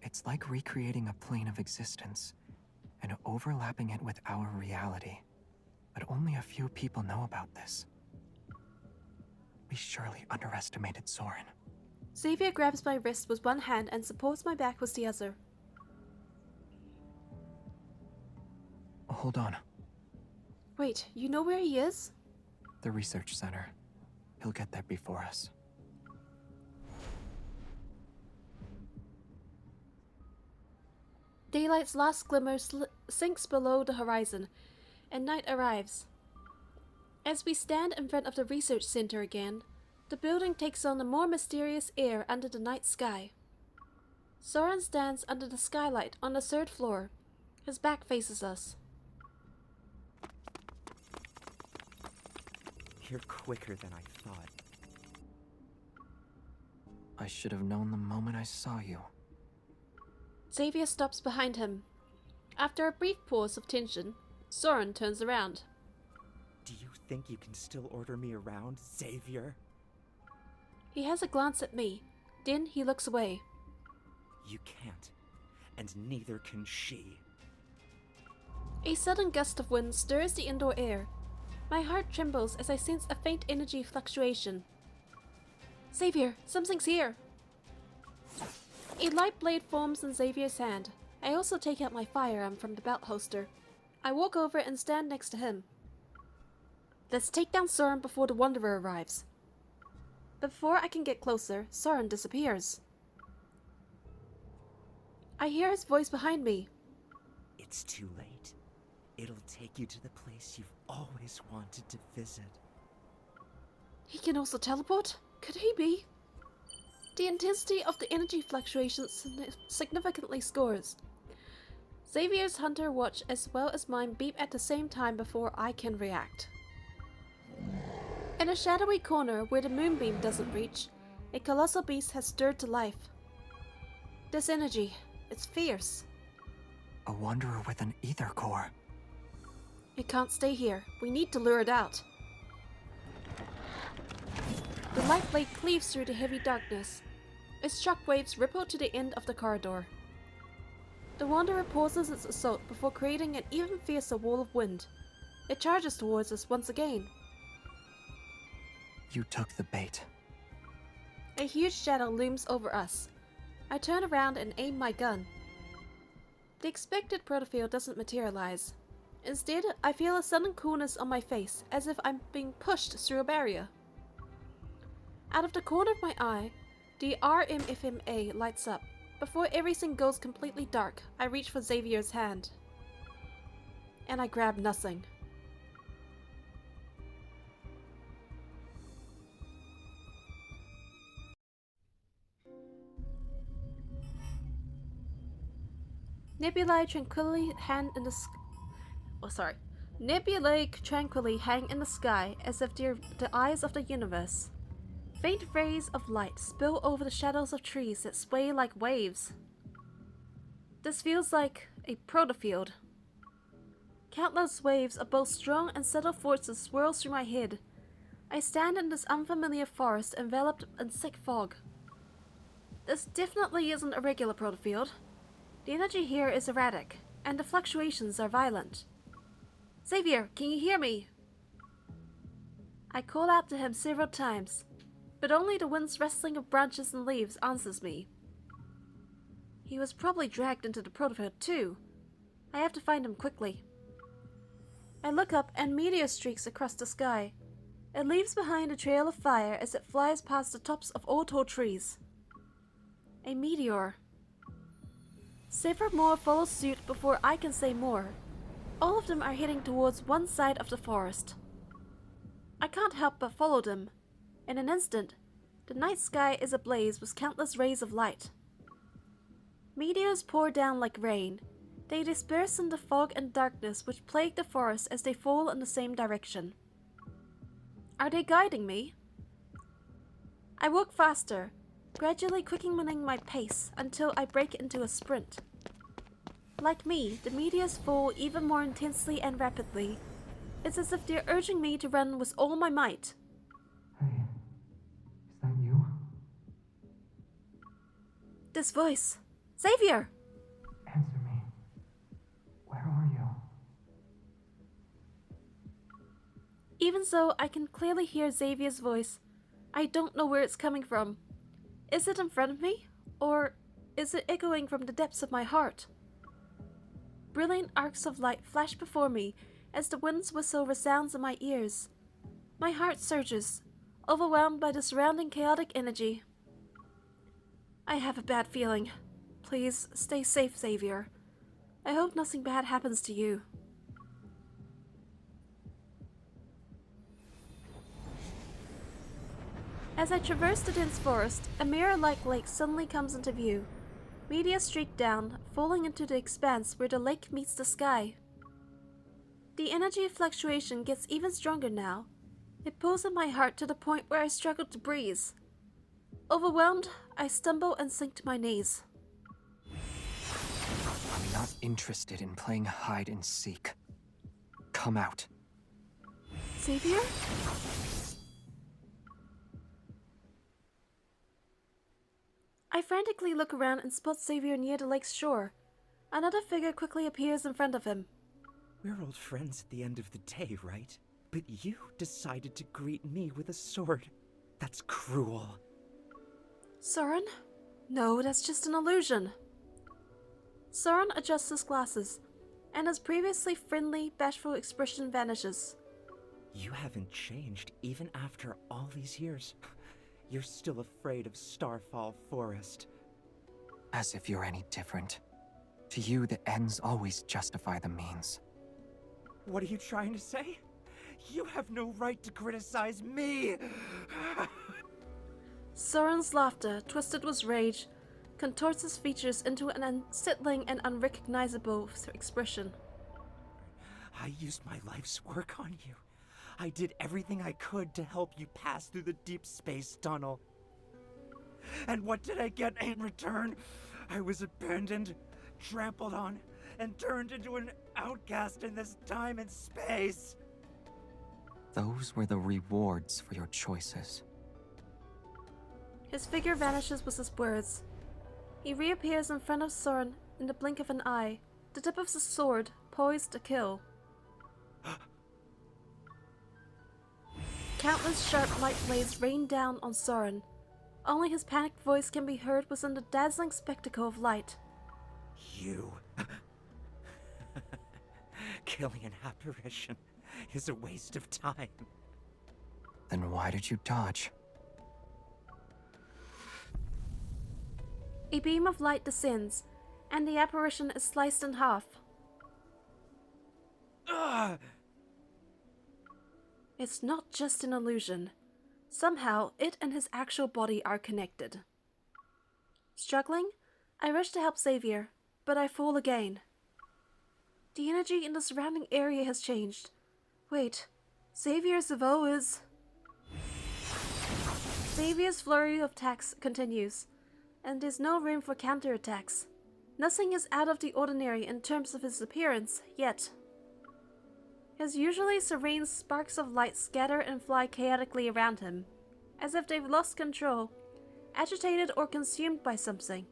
it's like recreating a plane of existence and overlapping it with our reality. But only a few people know about this. We surely underestimated Soren. Xavier grabs my wrist with one hand and supports my back with the other. Hold on. Wait, you know where he is? The research center. He'll get there before us. Daylight's last glimmer sinks below the horizon, and night arrives. As we stand in front of the research center again, the building takes on a more mysterious air under the night sky. Soren stands under the skylight on the 3rd floor. His back faces us. You're quicker than I thought. I should have known the moment I saw you. Xavier stops behind him. After a brief pause of tension, Soren turns around. Do you think you can still order me around, Xavier? He has a glance at me, then he looks away. You can't, and neither can she. A sudden gust of wind stirs the indoor air. My heart trembles as I sense a faint energy fluctuation. Xavier, something's here! A light blade forms in Xavier's hand. I also take out my firearm from the belt holster. I walk over and stand next to him. Let's take down Soren before the Wanderer arrives. Before I can get closer, Soren disappears. I hear his voice behind me. It's too late. It'll take you to the place you've always wanted to visit. He can also teleport? Could he be? The intensity of the energy fluctuations significantly scores. Xavier's hunter watch as well as mine beep at the same time before I can react. In a shadowy corner where the moonbeam doesn't reach, a colossal beast has stirred to life. This energy, it's fierce. A wanderer with an ether core. It can't stay here. We need to lure it out. The light blade cleaves through the heavy darkness. Its shockwaves ripple to the end of the corridor. The wanderer pauses its assault before creating an even fiercer wall of wind. It charges towards us once again. You took the bait. A huge shadow looms over us. I turn around and aim my gun. The expected protofield doesn't materialize. Instead, I feel a sudden coolness on my face, as if I'm being pushed through a barrier. Out of the corner of my eye, the RMFMA lights up. Before everything goes completely dark, I reach for Xavier's hand. And I grab nothing. Nebulae tranquilly hang in the Nebulae tranquilly hang in the sky as if they're the eyes of the universe. Faint rays of light spill over the shadows of trees that sway like waves. This feels like a protofield. Countless waves of both strong and subtle forces swirl through my head. I stand in this unfamiliar forest enveloped in thick fog. This definitely isn't a regular protofield. The energy here is erratic, and the fluctuations are violent. Xavier, can you hear me? I call out to him several times, but only the wind's rustling of branches and leaves answers me. He was probably dragged into the protofield too. I have to find him quickly. I look up and meteor streaks across the sky. It leaves behind a trail of fire as it flies past the tops of all tall trees. A meteor. Several more follow suit before I can say more. All of them are heading towards one side of the forest. I can't help but follow them. In an instant, the night sky is ablaze with countless rays of light. Meteors pour down like rain. They disperse in the fog and darkness which plague the forest as they fall in the same direction. Are they guiding me? I walk faster, gradually quickening my pace until I break into a sprint. Like me, the meteors fall even more intensely and rapidly. It's as if they're urging me to run with all my might. Hey, is that you? This voice. Xavier! Answer me. Where are you? Even though I can clearly hear Xavier's voice, I don't know where it's coming from. Is it in front of me? Or is it echoing from the depths of my heart? Brilliant arcs of light flash before me as the wind's whistle resounds in my ears. My heart surges, overwhelmed by the surrounding chaotic energy. I have a bad feeling. Please stay safe, Xavier. I hope nothing bad happens to you. As I traverse the dense forest, a mirror-like lake suddenly comes into view. Meteors streak down, falling into the expanse where the lake meets the sky. The energy fluctuation gets even stronger now. It pulls at my heart to the point where I struggle to breathe. Overwhelmed, I stumble and sink to my knees. I'm not interested in playing hide and seek. Come out. Xavier? I frantically look around and spot Xavier near the lake's shore. Another figure quickly appears in front of him. We're old friends at the end of the day, right? But you decided to greet me with a sword. That's cruel. Soren? No, that's just an illusion. Soren adjusts his glasses, and his previously friendly, bashful expression vanishes. You haven't changed even after all these years. You're still afraid of Starfall Forest. As if you're any different. To you, the ends always justify the means. What are you trying to say? You have no right to criticize me! Soren's laughter, twisted with rage, contorts his features into an unsettling and unrecognizable expression. I used my life's work on you. I did everything I could to help you pass through the Deepspace tunnel. And what did I get in return? I was abandoned, trampled on, and turned into an outcast in this time and space. Those were the rewards for your choices. His figure vanishes with his words. He reappears in front of Soren in the blink of an eye, the tip of his sword poised to kill. Countless sharp light blades rain down on Soren. Only his panicked voice can be heard within the dazzling spectacle of light. You. Killing an apparition is a waste of time. Then why did you dodge? A beam of light descends, and the apparition is sliced in half. Ugh! It's not just an illusion. Somehow, it and his actual body are connected. Struggling, I rush to help Xavier, but I fall again. The energy in the surrounding area has changed. Wait, Xavier's vow is... Xavier's flurry of attacks continues, and there's no room for counterattacks. Nothing is out of the ordinary in terms of his appearance, yet. His usually serene sparks of light scatter and fly chaotically around him, as if they've lost control, agitated or consumed by something.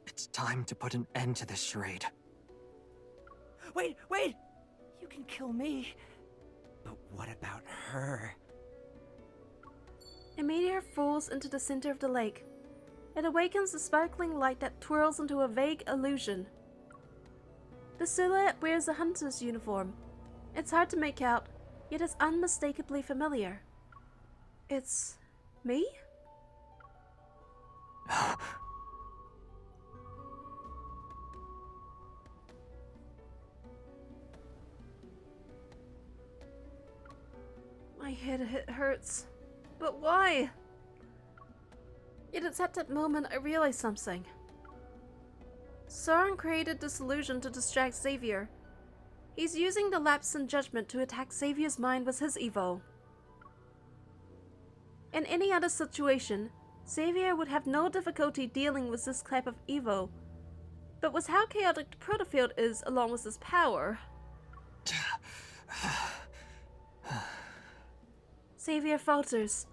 It's time to put an end to this charade. Wait, wait! You can kill me. But what about her? A meteor falls into the center of the lake. It awakens the sparkling light that twirls into a vague illusion. The silhouette wears a hunter's uniform. It's hard to make out, yet it's unmistakably familiar. It's... me? My head hurts. But why? Yet it's at that moment I realize something. Sauron created this illusion to distract Xavier. He's using the lapse in judgment to attack Xavier's mind with his evo. In any other situation, Xavier would have no difficulty dealing with this type of evo. But with how chaotic the protofield is along with his power... Xavier falters,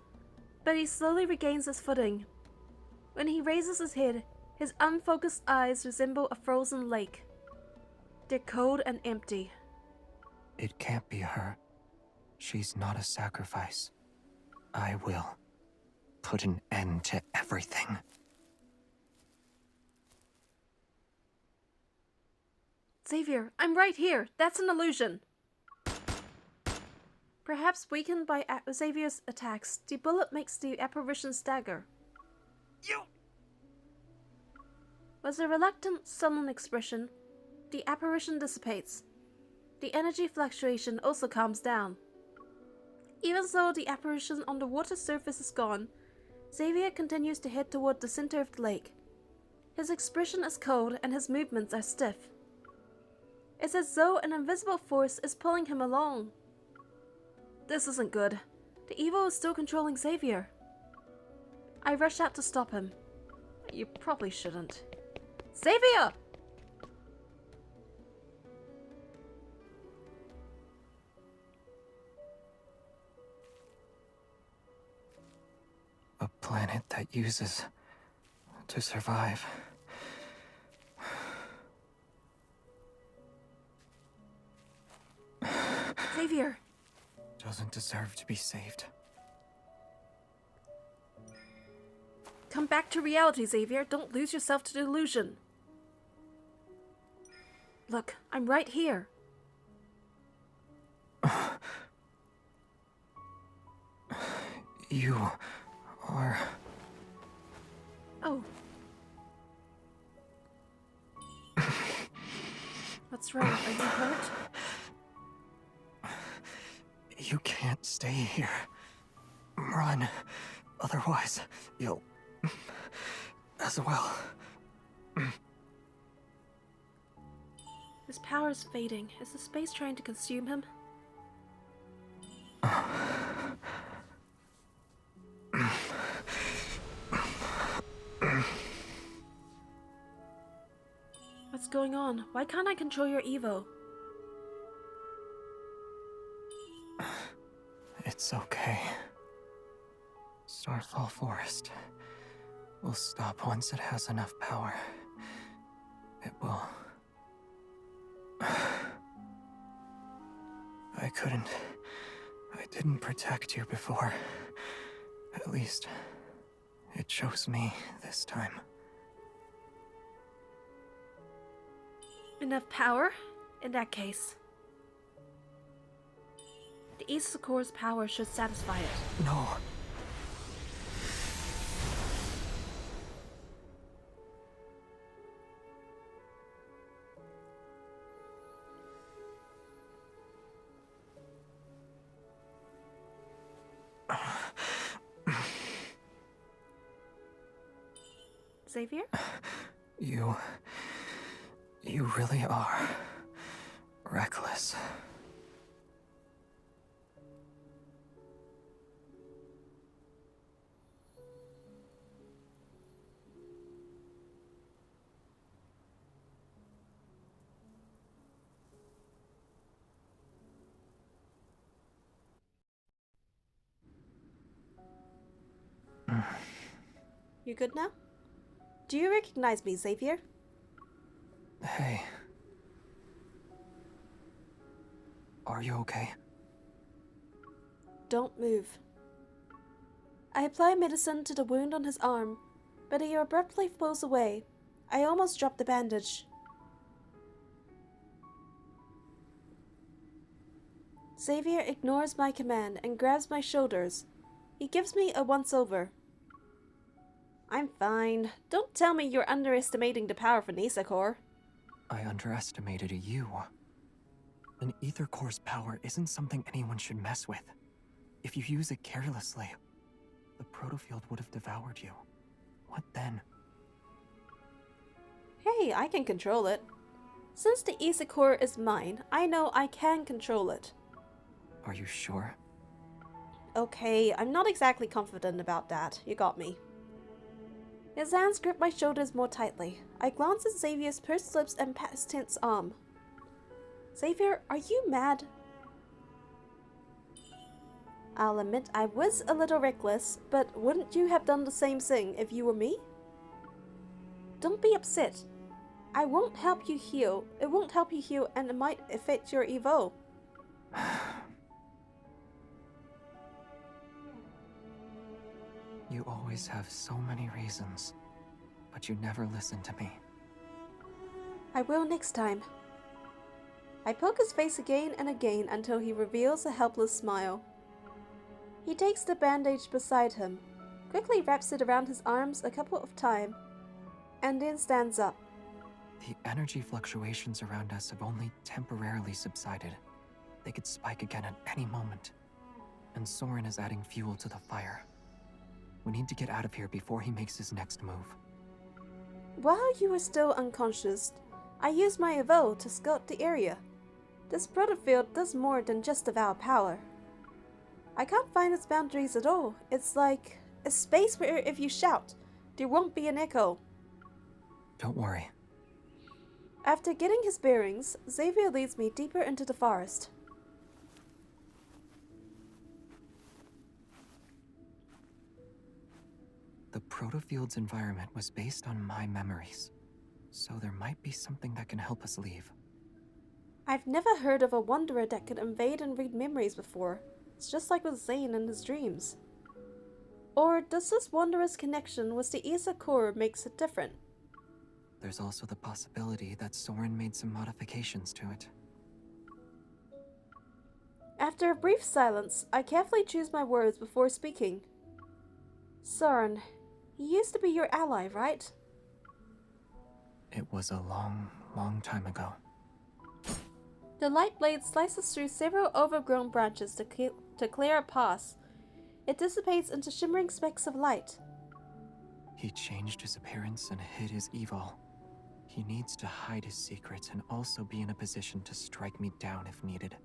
but he slowly regains his footing. When he raises his head, his unfocused eyes resemble a frozen lake. They're cold and empty. It can't be her. She's not a sacrifice. I will put an end to everything. Xavier, I'm right here. That's an illusion. Perhaps weakened by Xavier's attacks, the bullet makes the apparition stagger. You! With a reluctant, sullen expression, the apparition dissipates. The energy fluctuation also calms down. Even though the apparition on the water surface is gone, Xavier continues to head toward the center of the lake. His expression is cold and his movements are stiff. It's as though an invisible force is pulling him along. This isn't good. The evil is still controlling Xavier. I rush out to stop him. You probably shouldn't. Xavier! A planet that uses to survive. Xavier! Doesn't deserve to be saved. Come back to reality, Xavier. Don't lose yourself to the illusion. Look, I'm right here. You are... Oh. What's wrong? Are you hurt? You can't stay here. Run. Otherwise, you'll... as well. His power is fading. Is the space trying to consume him? What's going on? Why can't I control your Evo? It's okay. Starfall Forest will stop once it has enough power. It will... I didn't protect you before. At least, it chose me this time. Enough power? In that case. The Isacor's power should satisfy it. No. Xavier? You really are reckless. You good now? Do you recognize me, Xavier? Hey. Are you okay? Don't move. I apply medicine to the wound on his arm, but he abruptly pulls away. I almost dropped the bandage. Xavier ignores my command and grabs my shoulders. He gives me a once-over. I'm fine. Don't tell me you're underestimating the power of an ether core. I underestimated you. An ether core's power isn't something anyone should mess with. If you use it carelessly, the protofield would have devoured you. What then? Hey, I can control it. Since the ether core is mine, I know I can control it. Are you sure? Okay, I'm not exactly confident about that. You got me. His hands grip my shoulders more tightly. I glance at Xavier's pursed lips and past tense arm. Xavier, are you mad? I'll admit I was a little reckless, but wouldn't you have done the same thing if you were me? Don't be upset. I won't help you heal. It won't help you heal, and it might affect your evo. You always have so many reasons, but you never listen to me. I will next time. I poke his face again and again until he reveals a helpless smile. He takes the bandage beside him, quickly wraps it around his arms a couple of times, and then stands up. The energy fluctuations around us have only temporarily subsided. They could spike again at any moment. And Soren is adding fuel to the fire. We need to get out of here before he makes his next move. While you were still unconscious, I used my evo to scout the area. This protofield does more than just devour power. I can't find its boundaries at all. It's like a space where if you shout, there won't be an echo. Don't worry. After getting his bearings, Xavier leads me deeper into the forest. The protofield's environment was based on my memories, so there might be something that can help us leave. I've never heard of a wanderer that could invade and read memories before. It's just like with Zane in his dreams. Or does this wanderer's connection with the ether core makes it different? There's also the possibility that Soren made some modifications to it. After a brief silence, I carefully choose my words before speaking. Soren, he used to be your ally, right? It was a long, long time ago. The light blade slices through several overgrown branches to clear a path. It dissipates into shimmering specks of light. He changed his appearance and hid his evil. He needs to hide his secrets and also be in a position to strike me down if needed.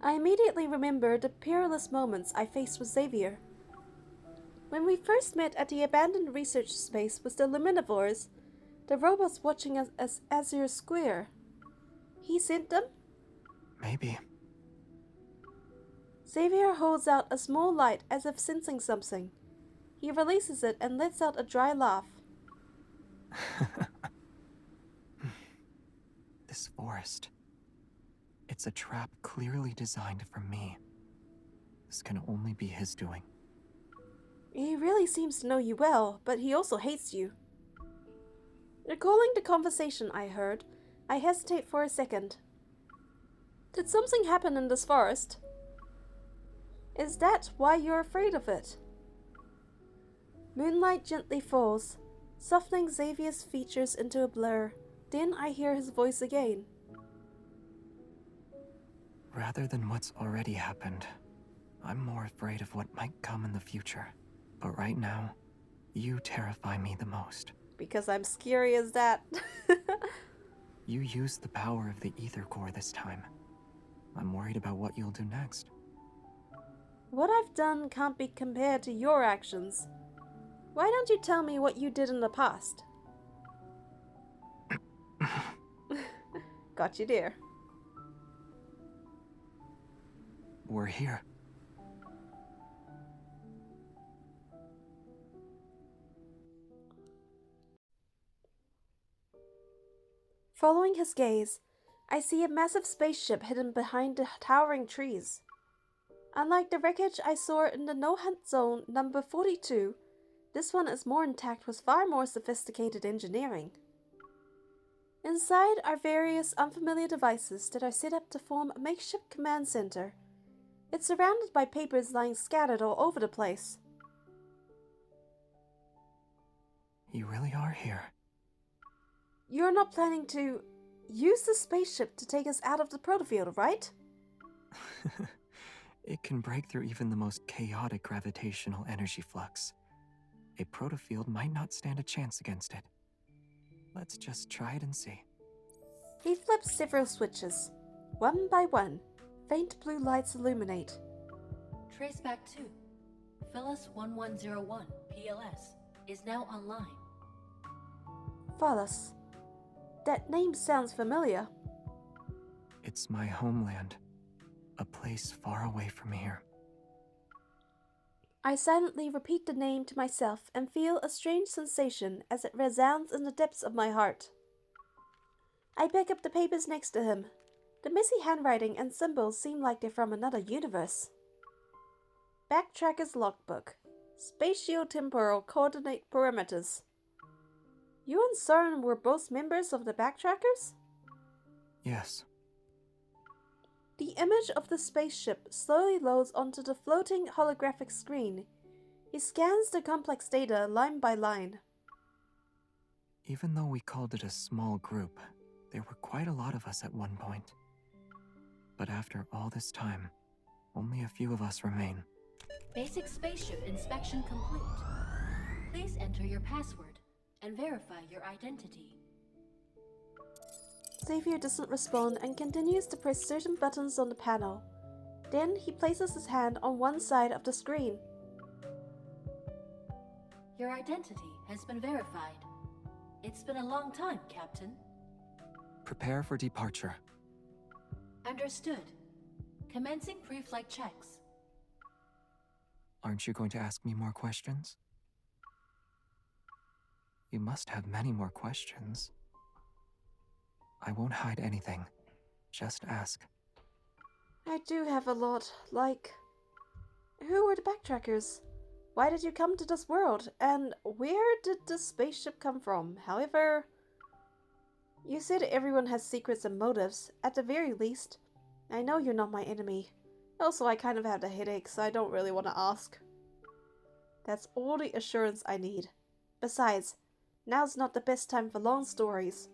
I immediately remember the perilous moments I faced with Xavier. When we first met at the abandoned research space with the Luminivores, the robots watching us as Azure Square. He sent them? Maybe. Xavier holds out a small light as if sensing something. He releases it and lets out a dry laugh. This forest. It's a trap clearly designed for me. This can only be his doing. He really seems to know you well, but he also hates you. Recalling the conversation I heard, I hesitate for a second. Did something happen in this forest? Is that why you're afraid of it? Moonlight gently falls, softening Xavier's features into a blur. Then I hear his voice again. Rather than what's already happened, I'm more afraid of what might come in the future. But right now, You terrify me the most. Because I'm scary as that. You used the power of the ether core this time. I'm worried about what you'll do next. What I've done can't be compared to your actions. Why don't you tell me what you did in the past? Got you, dear. We're here. Following his gaze, I see a massive spaceship hidden behind the towering trees. Unlike the wreckage I saw in the no-hunt zone number 42, this one is more intact with far more sophisticated engineering. Inside are various unfamiliar devices that are set up to form a makeshift command center. It's surrounded by papers lying scattered all over the place. You really are here. You're not planning to use the spaceship to take us out of the protofield, right? It can break through even the most chaotic gravitational energy flux. A protofield might not stand a chance against it. Let's just try it and see. He flips several switches. One by one, faint blue lights illuminate. Traceback 2, Phyllis 1101, PLS, is now online. Phyllis. That name sounds familiar. It's my homeland. A place far away from here. I silently repeat the name to myself and feel a strange sensation as it resounds in the depths of my heart. I pick up the papers next to him. The messy handwriting and symbols seem like they're from another universe. Backtracker's logbook. Spatiotemporal coordinate parameters. You and Soren were both members of the Backtrackers? Yes. The image of the spaceship slowly loads onto the floating holographic screen. He scans the complex data line by line. Even though we called it a small group, there were quite a lot of us at one point. But after all this time, only a few of us remain. Basic spaceship inspection complete. Please enter your password and verify your identity. Xavier doesn't respond and continues to press certain buttons on the panel. Then he places his hand on one side of the screen. Your identity has been verified. It's been a long time, Captain. Prepare for departure. Understood. Commencing pre-flight checks. Aren't you going to ask me more questions? You must have many more questions. I won't hide anything. Just ask. I do have a lot, like... Who were the Backtrackers? Why did you come to this world? And where did the spaceship come from? However... You said everyone has secrets and motives, at the very least. I know you're not my enemy. Also, I kind of have a headache, so I don't really want to ask. That's all the assurance I need. Besides, now's not the best time for long stories.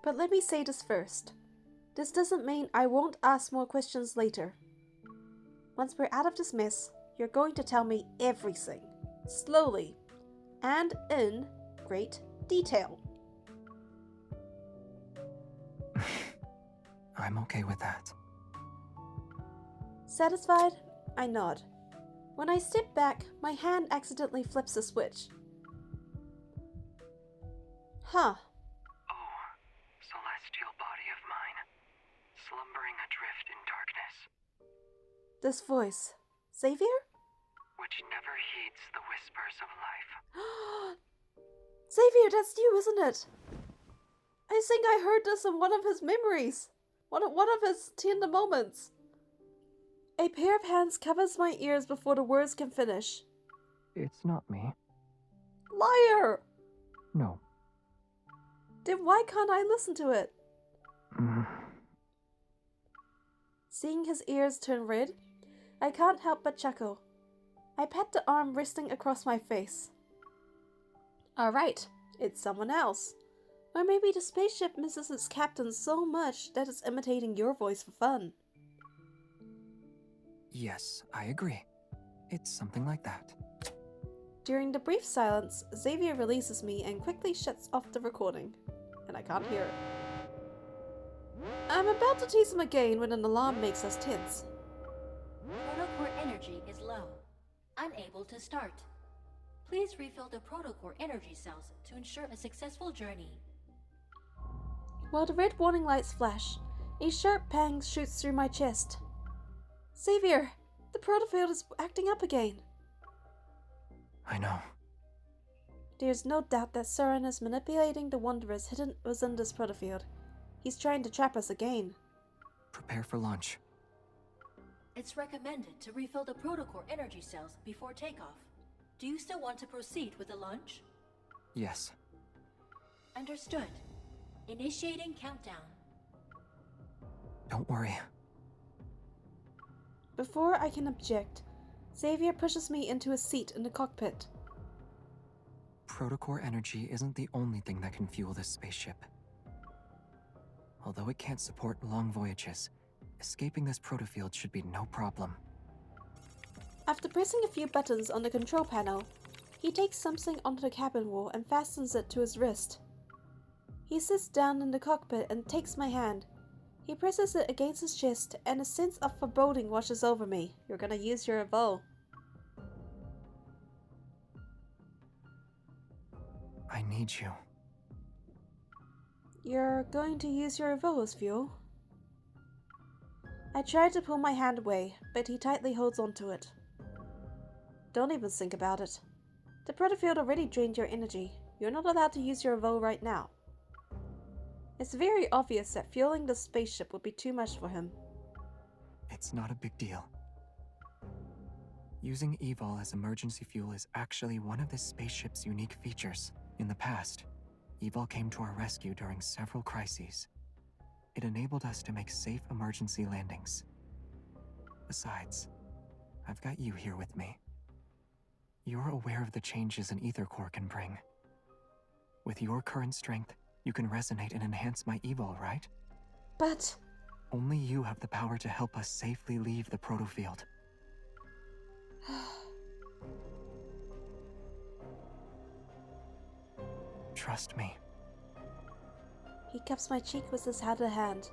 But let me say this first. This doesn't mean I won't ask more questions later. Once we're out of this mess, you're going to tell me everything. Slowly. And in great detail. I'm okay with that. Satisfied? I nod. When I step back, my hand accidentally flips a switch. Huh. Oh, celestial body of mine, slumbering adrift in darkness, This voice. Xavier? which never heeds the whispers of life. Xavier, that's you, isn't it? I think I heard this in one of his memories. One of his tender moments. A pair of hands covers my ears before the words can finish. It's not me. Liar! No. Then why can't I listen to it? Mm. Seeing his ears turn red, I can't help but chuckle. I pat the arm resting across my face. Alright, it's someone else. Or maybe the spaceship misses its captain so much that it's imitating your voice for fun. Yes, I agree. It's something like that. During the brief silence, Xavier releases me and quickly shuts off the recording, and I can't hear it. I'm about to tease him again when an alarm makes us tense. Protocore energy is low. Unable to start. Please refill the protocore energy cells to ensure a successful journey. While the red warning lights flash, a sharp pang shoots through my chest. Xavier! The protofield is acting up again. I know. There's no doubt that Surin is manipulating the wanderers hidden within this protofield. He's trying to trap us again. Prepare for launch. It's recommended to refill the protocore energy cells before takeoff. Do you still want to proceed with the launch? Yes. Understood. Initiating countdown. Don't worry. Before I can object, Xavier pushes me into a seat in the cockpit. Protocore energy isn't the only thing that can fuel this spaceship. Although it can't support long voyages, escaping this protofield should be no problem. After pressing a few buttons on the control panel, he takes something onto the cabin wall and fastens it to his wrist. He sits down in the cockpit and takes my hand. He presses it against his chest, and a sense of foreboding washes over me. You're gonna use your evo. I need you. You're going to use your evo as fuel? I try to pull my hand away, but he tightly holds onto it. Don't even think about it. The protofield already drained your energy. You're not allowed to use your evo right now. It's very obvious that fueling the spaceship would be too much for him. It's not a big deal. Using evol as emergency fuel is actually one of this spaceship's unique features. In the past, evol came to our rescue during several crises. It enabled us to make safe emergency landings. Besides, I've got you here with me. You're aware of the changes an ether core can bring. With your current strength, you can resonate and enhance my evol, right? But... Only you have the power to help us safely leave the protofield. Trust me. He cups my cheek with his other hand.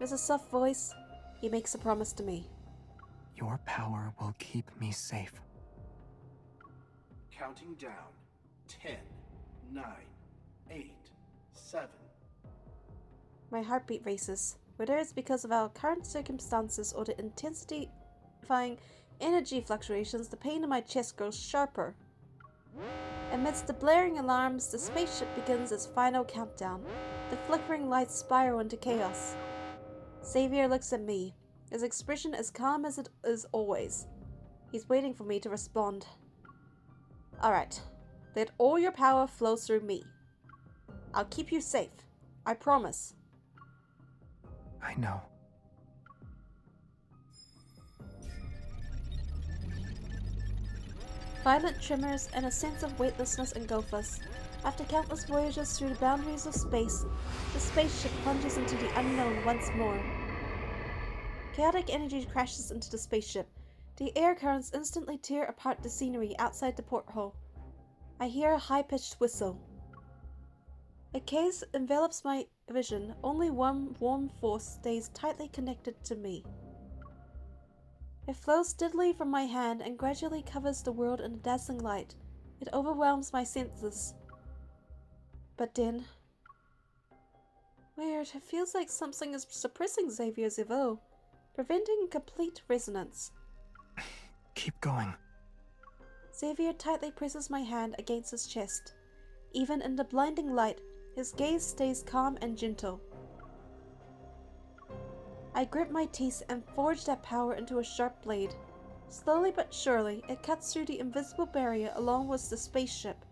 With a soft voice, he makes a promise to me. Your power will keep me safe. Counting down. 10, 9, 8, 7. My heartbeat races, whether it's because of our current circumstances or the intensifying energy fluctuations, the pain in my chest grows sharper. Amidst the blaring alarms, the spaceship begins its final countdown. The flickering lights spiral into chaos. Xavier looks at me, his expression as calm as it is always. He's waiting for me to respond. Alright, let all your power flow through me. I'll keep you safe. I promise. I know. Violent tremors and a sense of weightlessness engulf us. After countless voyages through the boundaries of space, the spaceship plunges into the unknown once more. Chaotic energy crashes into the spaceship. The air currents instantly tear apart the scenery outside the porthole. I hear a high-pitched whistle. A case envelops my vision. Only one warm force stays tightly connected to me. It flows steadily from my hand and gradually covers the world in a dazzling light. It overwhelms my senses. But then... Weird, it feels like something is suppressing Xavier's evo, preventing complete resonance. Keep going. Xavier tightly presses my hand against his chest. Even in the blinding light, his gaze stays calm and gentle. I grip my teeth and forge that power into a sharp blade. Slowly but surely, it cuts through the invisible barrier along with the spaceship.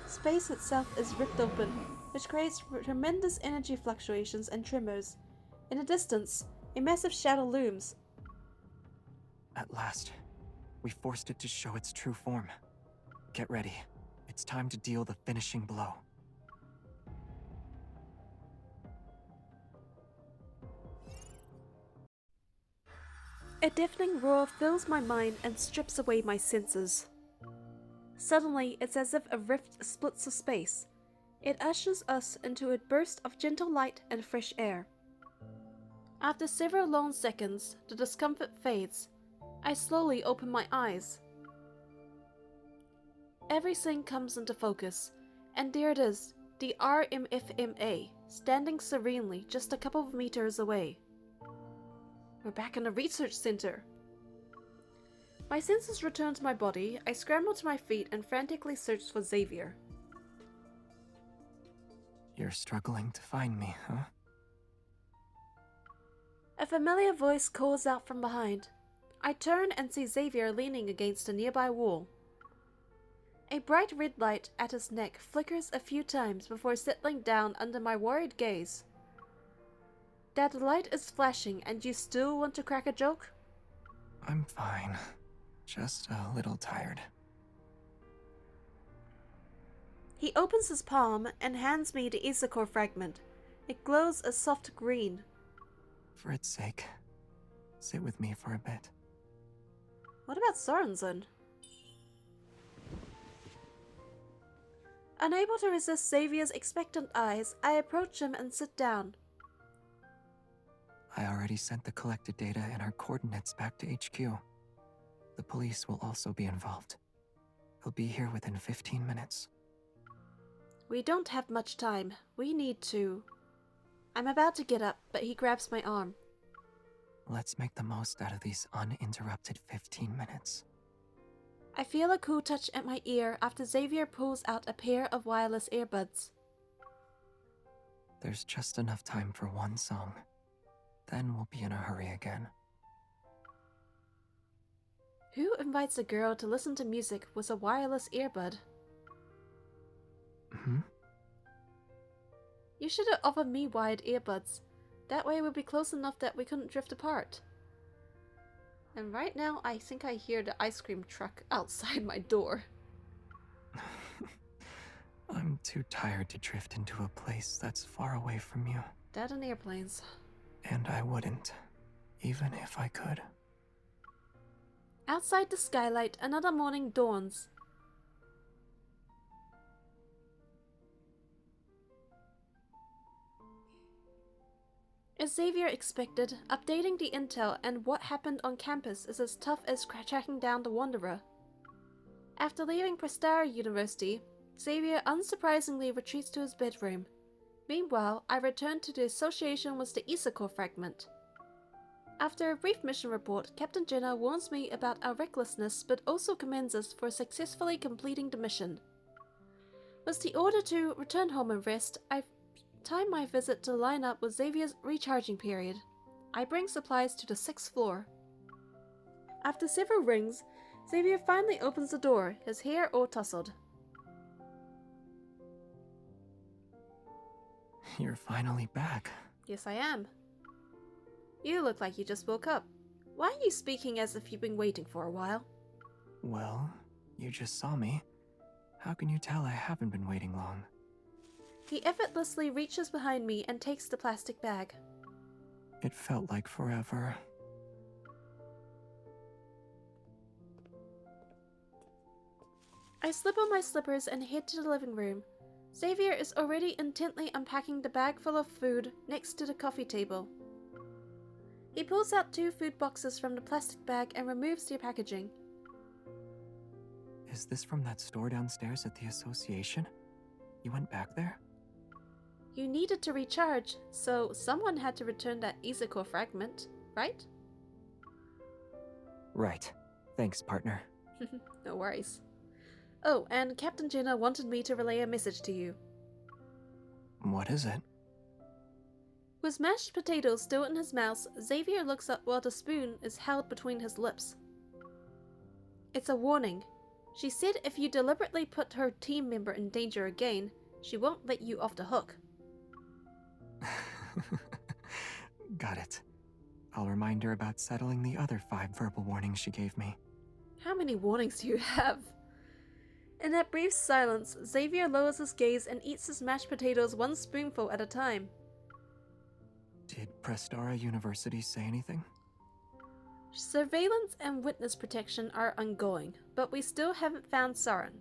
Space itself is ripped open, which creates tremendous energy fluctuations and tremors. In the distance, a massive shadow looms. At last, we forced it to show its true form. Get ready. It's time to deal the finishing blow. A deafening roar fills my mind and strips away my senses. Suddenly, it's as if a rift splits the space. It ushers us into a burst of gentle light and fresh air. After several long seconds, the discomfort fades. I slowly open my eyes. Everything comes into focus, and there it is, the RMFMA, standing serenely just a couple of meters away. We're back in the research center. My senses return to my body. I scramble to my feet and frantically search for Xavier. You're struggling to find me, huh? A familiar voice calls out from behind. I turn and see Xavier leaning against a nearby wall. A bright red light at his neck flickers a few times before settling down under my worried gaze. That light is flashing and you still want to crack a joke? I'm fine. Just a little tired. He opens his palm and hands me the Issacore fragment. It glows a soft green. For its sake, sit with me for a bit. What about Sorensen? Unable to resist Xavier's expectant eyes, I approach him and sit down. I already sent the collected data and our coordinates back to HQ. The police will also be involved. He'll be here within 15 minutes. We don't have much time. We need to... I'm about to get up, but he grabs my arm. Let's make the most out of these uninterrupted 15 minutes. I feel a cool touch at my ear after Xavier pulls out a pair of wireless earbuds. There's just enough time for one song. Then we'll be in a hurry again. Who invites a girl to listen to music with a wireless earbud? You should have offered me wired earbuds. That way we'd be close enough that we couldn't drift apart. And right now, I think I hear the ice cream truck outside my door. I'm too tired to drift into a place that's far away from you. That and airplanes. And I wouldn't, even if I could. Outside the skylight, another morning dawns. As Xavier expected, updating the intel and what happened on campus is as tough as tracking down the Wanderer. After leaving Prestara University, Xavier unsurprisingly retreats to his bedroom. Meanwhile, I return to the association with the Issacore fragment. After a brief mission report, Captain Jenna warns me about our recklessness but also commends us for successfully completing the mission. With the order to return home and rest, I time my visit to line up with Xavier's recharging period. I bring supplies to the 6th floor. After several rings, Xavier finally opens the door, his hair all tousled. You're finally back. Yes, I am. You look like you just woke up. Why are you speaking as if you've been waiting for a while? Well, you just saw me. How can you tell I haven't been waiting long? He effortlessly reaches behind me and takes the plastic bag. It felt like forever. I slip on my slippers and head to the living room. Xavier is already intently unpacking the bag full of food next to the coffee table. He pulls out 2 food boxes from the plastic bag and removes their packaging. Is this from that store downstairs at the association? You went back there? You needed to recharge, so someone had to return that Issacore fragment, right? Right. Thanks, partner. No worries. Oh, and Captain Jenna wanted me to relay a message to you. What is it? With mashed potatoes still in his mouth, Xavier looks up while the spoon is held between his lips. It's a warning. She said if you deliberately put her team member in danger again, she won't let you off the hook. Got it. I'll remind her about settling the other 5 verbal warnings she gave me. How many warnings do you have? In that brief silence, Xavier lowers his gaze and eats his mashed potatoes one spoonful at a time. Did Prestara University say anything? Surveillance and witness protection are ongoing, but we still haven't found Soren.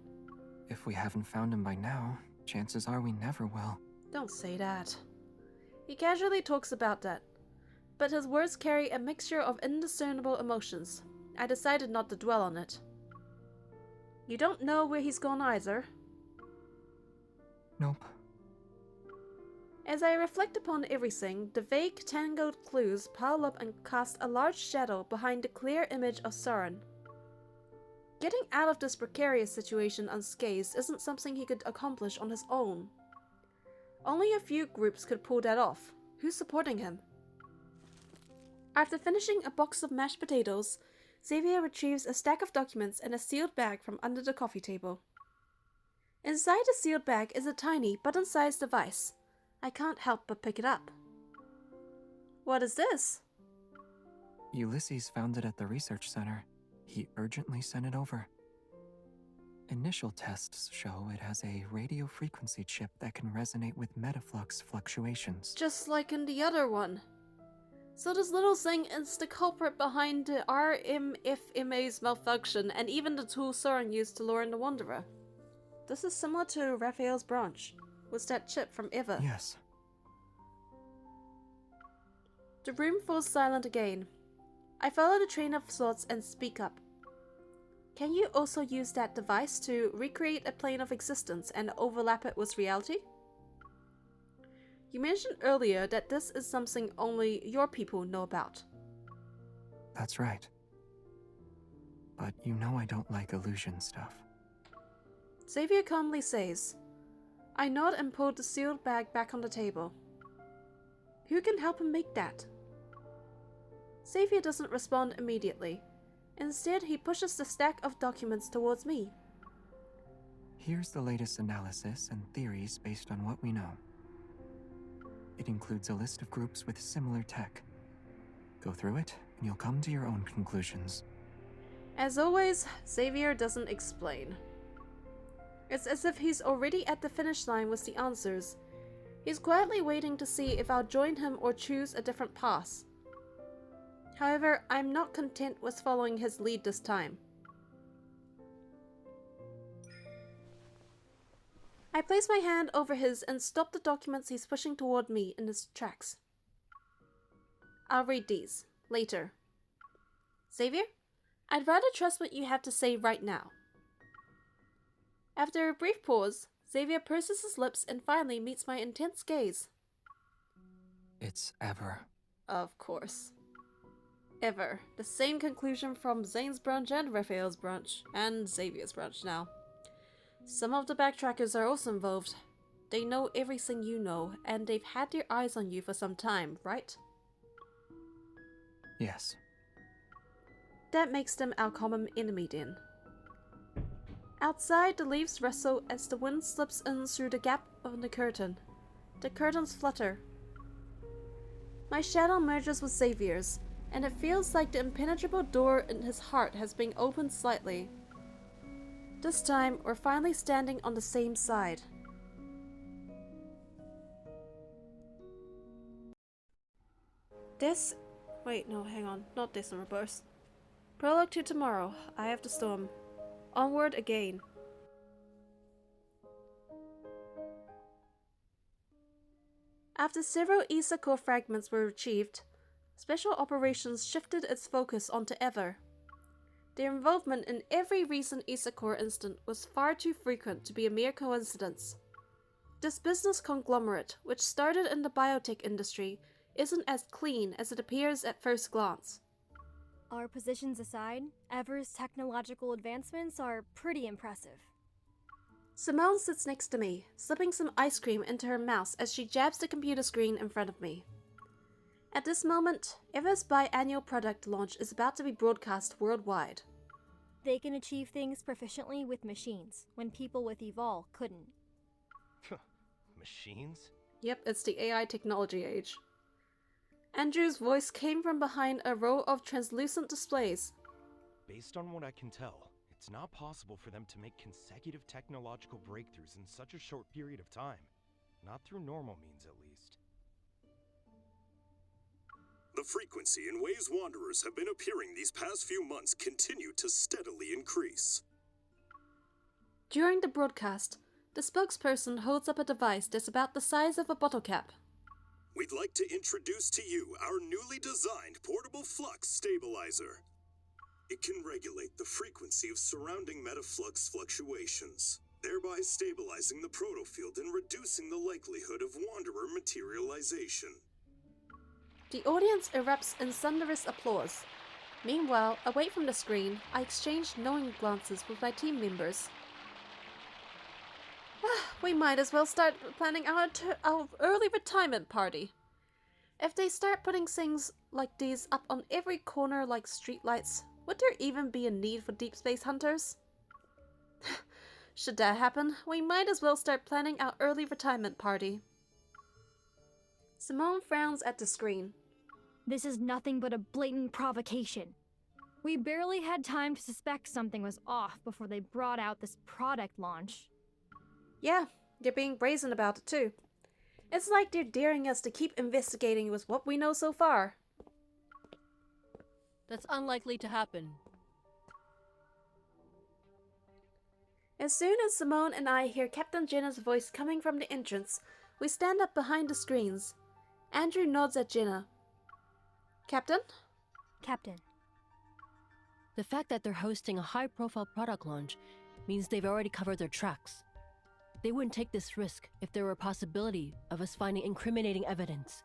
If we haven't found him by now, chances are we never will. Don't say that. He casually talks about that, but his words carry a mixture of indiscernible emotions. I decided not to dwell on it. You don't know where he's gone either? Nope. As I reflect upon everything, the vague, tangled clues pile up and cast a large shadow behind the clear image of Soren. Getting out of this precarious situation unscathed isn't something he could accomplish on his own. Only a few groups could pull that off. Who's supporting him? After finishing a box of mashed potatoes, Xavier retrieves a stack of documents and a sealed bag from under the coffee table. Inside the sealed bag is a tiny, button-sized device. I can't help but pick it up. What is this? Ulysses found it at the research center. He urgently sent it over. Initial tests show it has a radio frequency chip that can resonate with metaflux fluctuations. Just like in the other one. So this little thing is the culprit behind the RMFMA's malfunction and even the tool Soren used to lure in the Wanderer. This is similar to Raphael's branch. Was that chip from Ever? Yes. The room falls silent again. I follow the train of thoughts and speak up. Can you also use that device to recreate a plane of existence and overlap it with reality? You mentioned earlier that this is something only your people know about. That's right. But you know I don't like illusion stuff. Xavier calmly says. I nod and pull the sealed bag back on the table. Who can help him make that? Xavier doesn't respond immediately. Instead, he pushes the stack of documents towards me. Here's the latest analysis and theories based on what we know. It includes a list of groups with similar tech. Go through it, and you'll come to your own conclusions. As always, Xavier doesn't explain. It's as if he's already at the finish line with the answers. He's quietly waiting to see if I'll join him or choose a different path. However, I'm not content with following his lead this time. I place my hand over his and stop the documents he's pushing toward me in his tracks. I'll read these later. Xavier, I'd rather trust what you have to say right now. After a brief pause, Xavier purses his lips and finally meets my intense gaze. It's Ever. Of course. Ever. The same conclusion from Zane's branch and Raphael's branch, and Xavier's branch now. Some of the backtrackers are also involved. They know everything you know, and they've had their eyes on you for some time, right? Yes. That makes them our common enemy then. Outside, the leaves rustle as the wind slips in through the gap of the curtain. The curtains flutter. My shadow merges with Xavier's, and it feels like the impenetrable door in his heart has been opened slightly. This time, we're finally standing on the same side. Wait, no, hang on. Not this in reverse. Prologue to tomorrow. Eye of the Storm. Onward again. After several Isa core fragments were retrieved, Special Operations shifted its focus onto Ever. Their involvement in every recent Isa core incident was far too frequent to be a mere coincidence. This business conglomerate, which started in the biotech industry, isn't as clean as it appears at first glance. Our positions aside, Ever's technological advancements are pretty impressive. Simone sits next to me, slipping some ice cream into her mouth as she jabs the computer screen in front of me. At this moment, Ever's biannual product launch is about to be broadcast worldwide. They can achieve things proficiently with machines, when people with Evol couldn't. Machines? Yep, it's the AI technology age. Andrew's voice came from behind a row of translucent displays. Based on what I can tell, It's not possible for them to make consecutive technological breakthroughs in such a short period of time. Not through normal means, at least. The frequency in ways wanderers have been appearing these past few months continue to steadily increase. During the broadcast, the spokesperson holds up a device that's about the size of a bottle cap. We'd like to introduce to you our newly designed portable flux stabilizer. It can regulate the frequency of surrounding metaflux fluctuations, thereby stabilizing the protofield and reducing the likelihood of wanderer materialization. The audience erupts in thunderous applause. Meanwhile, away from the screen, I exchange knowing glances with my team members. We might as well start planning our early retirement party. If they start putting things like these up on every corner like streetlights, would there even be a need for deep space hunters? Should that happen, we might as well start planning our early retirement party. Simone frowns at the screen. This is nothing but a blatant provocation. We barely had time to suspect something was off before they brought out this product launch. Yeah, they're being brazen about it too. It's like they're daring us to keep investigating with what we know so far. That's unlikely to happen. As soon as Simone and I hear Captain Jenna's voice coming from the entrance, we stand up behind the screens. Andrew nods at Jenna. Captain? Captain. The fact that they're hosting a high-profile product launch means they've already covered their tracks. They wouldn't take this risk if there were a possibility of us finding incriminating evidence.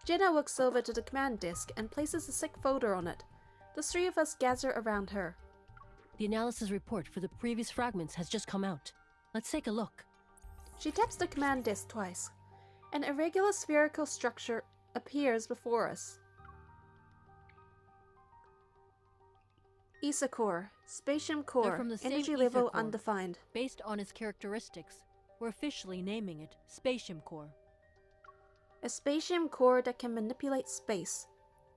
Jenna walks over to the command desk and places a thick folder on it. The three of us gather around her. The analysis report for the previous fragments has just come out. Let's take a look. She taps the command desk twice. An irregular spherical structure appears before us. ESA core, spatium They're core, from the same energy ether level core. undefined. Based on its characteristics, we're officially naming it Spatium Core. A spatium core that can manipulate space.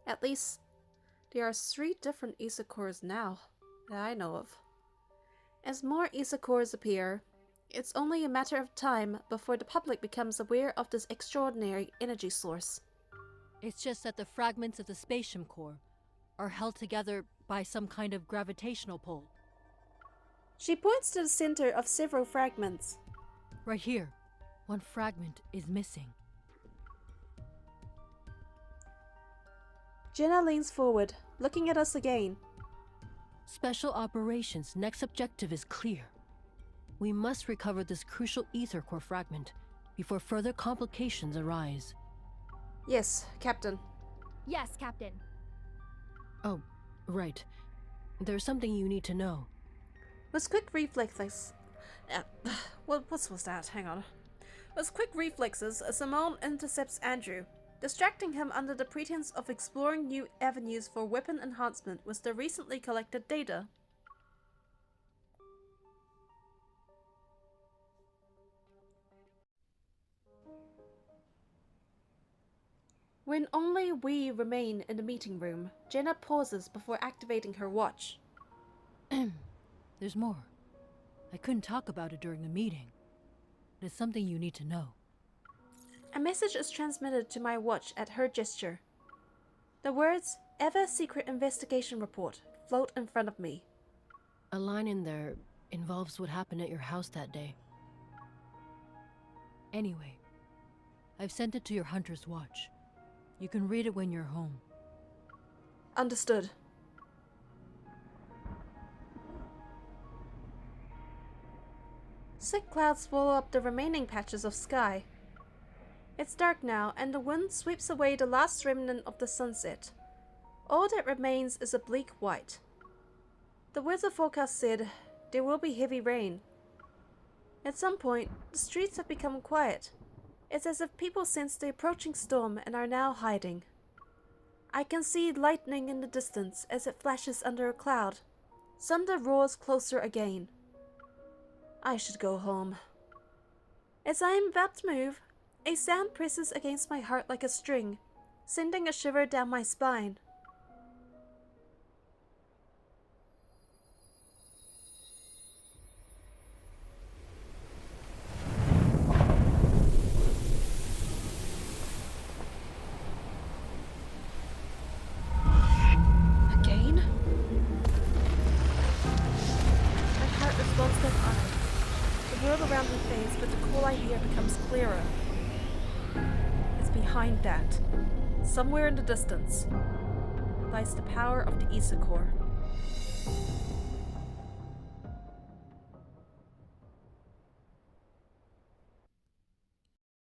At least, there are 3 different ESA cores now that I know of. As more ESA cores appear, it's only a matter of time before the public becomes aware of this extraordinary energy source. It's just that the fragments of the Spatium Core are held together by some kind of gravitational pull. She points to the center of several fragments. Right here, one fragment is missing. Jenna leans forward, looking at us again. Special Operations' next objective is clear. We must recover this crucial ether core fragment before further complications arise. Yes, Captain. Yes, Captain. Oh, right. There's something you need to know. With quick reflexes... what was that? Hang on. With quick reflexes, Simone intercepts Andrew, distracting him under the pretense of exploring new avenues for weapon enhancement with the recently collected data. When only we remain in the meeting room, Jenna pauses before activating her watch. There's more. I couldn't talk about it during the meeting. It's something you need to know. A message is transmitted to my watch at her gesture. The words, "Ever Secret Investigation Report," float in front of me. A line in there involves what happened at your house that day. Anyway, I've sent it to your hunter's watch. You can read it when you're home. Understood. Thick clouds swallow up the remaining patches of sky. It's dark now, and the wind sweeps away the last remnant of the sunset. All that remains is a bleak white. The weather forecast said there will be heavy rain. At some point, the streets have become quiet. It's as if people sensed the approaching storm and are now hiding. I can see lightning in the distance as it flashes under a cloud. Thunder roars closer again. I should go home. As I am about to move, a sound presses against my heart like a string, sending a shiver down my spine. I hear becomes clearer. It's behind that, somewhere in the distance, lies the power of the Isokor.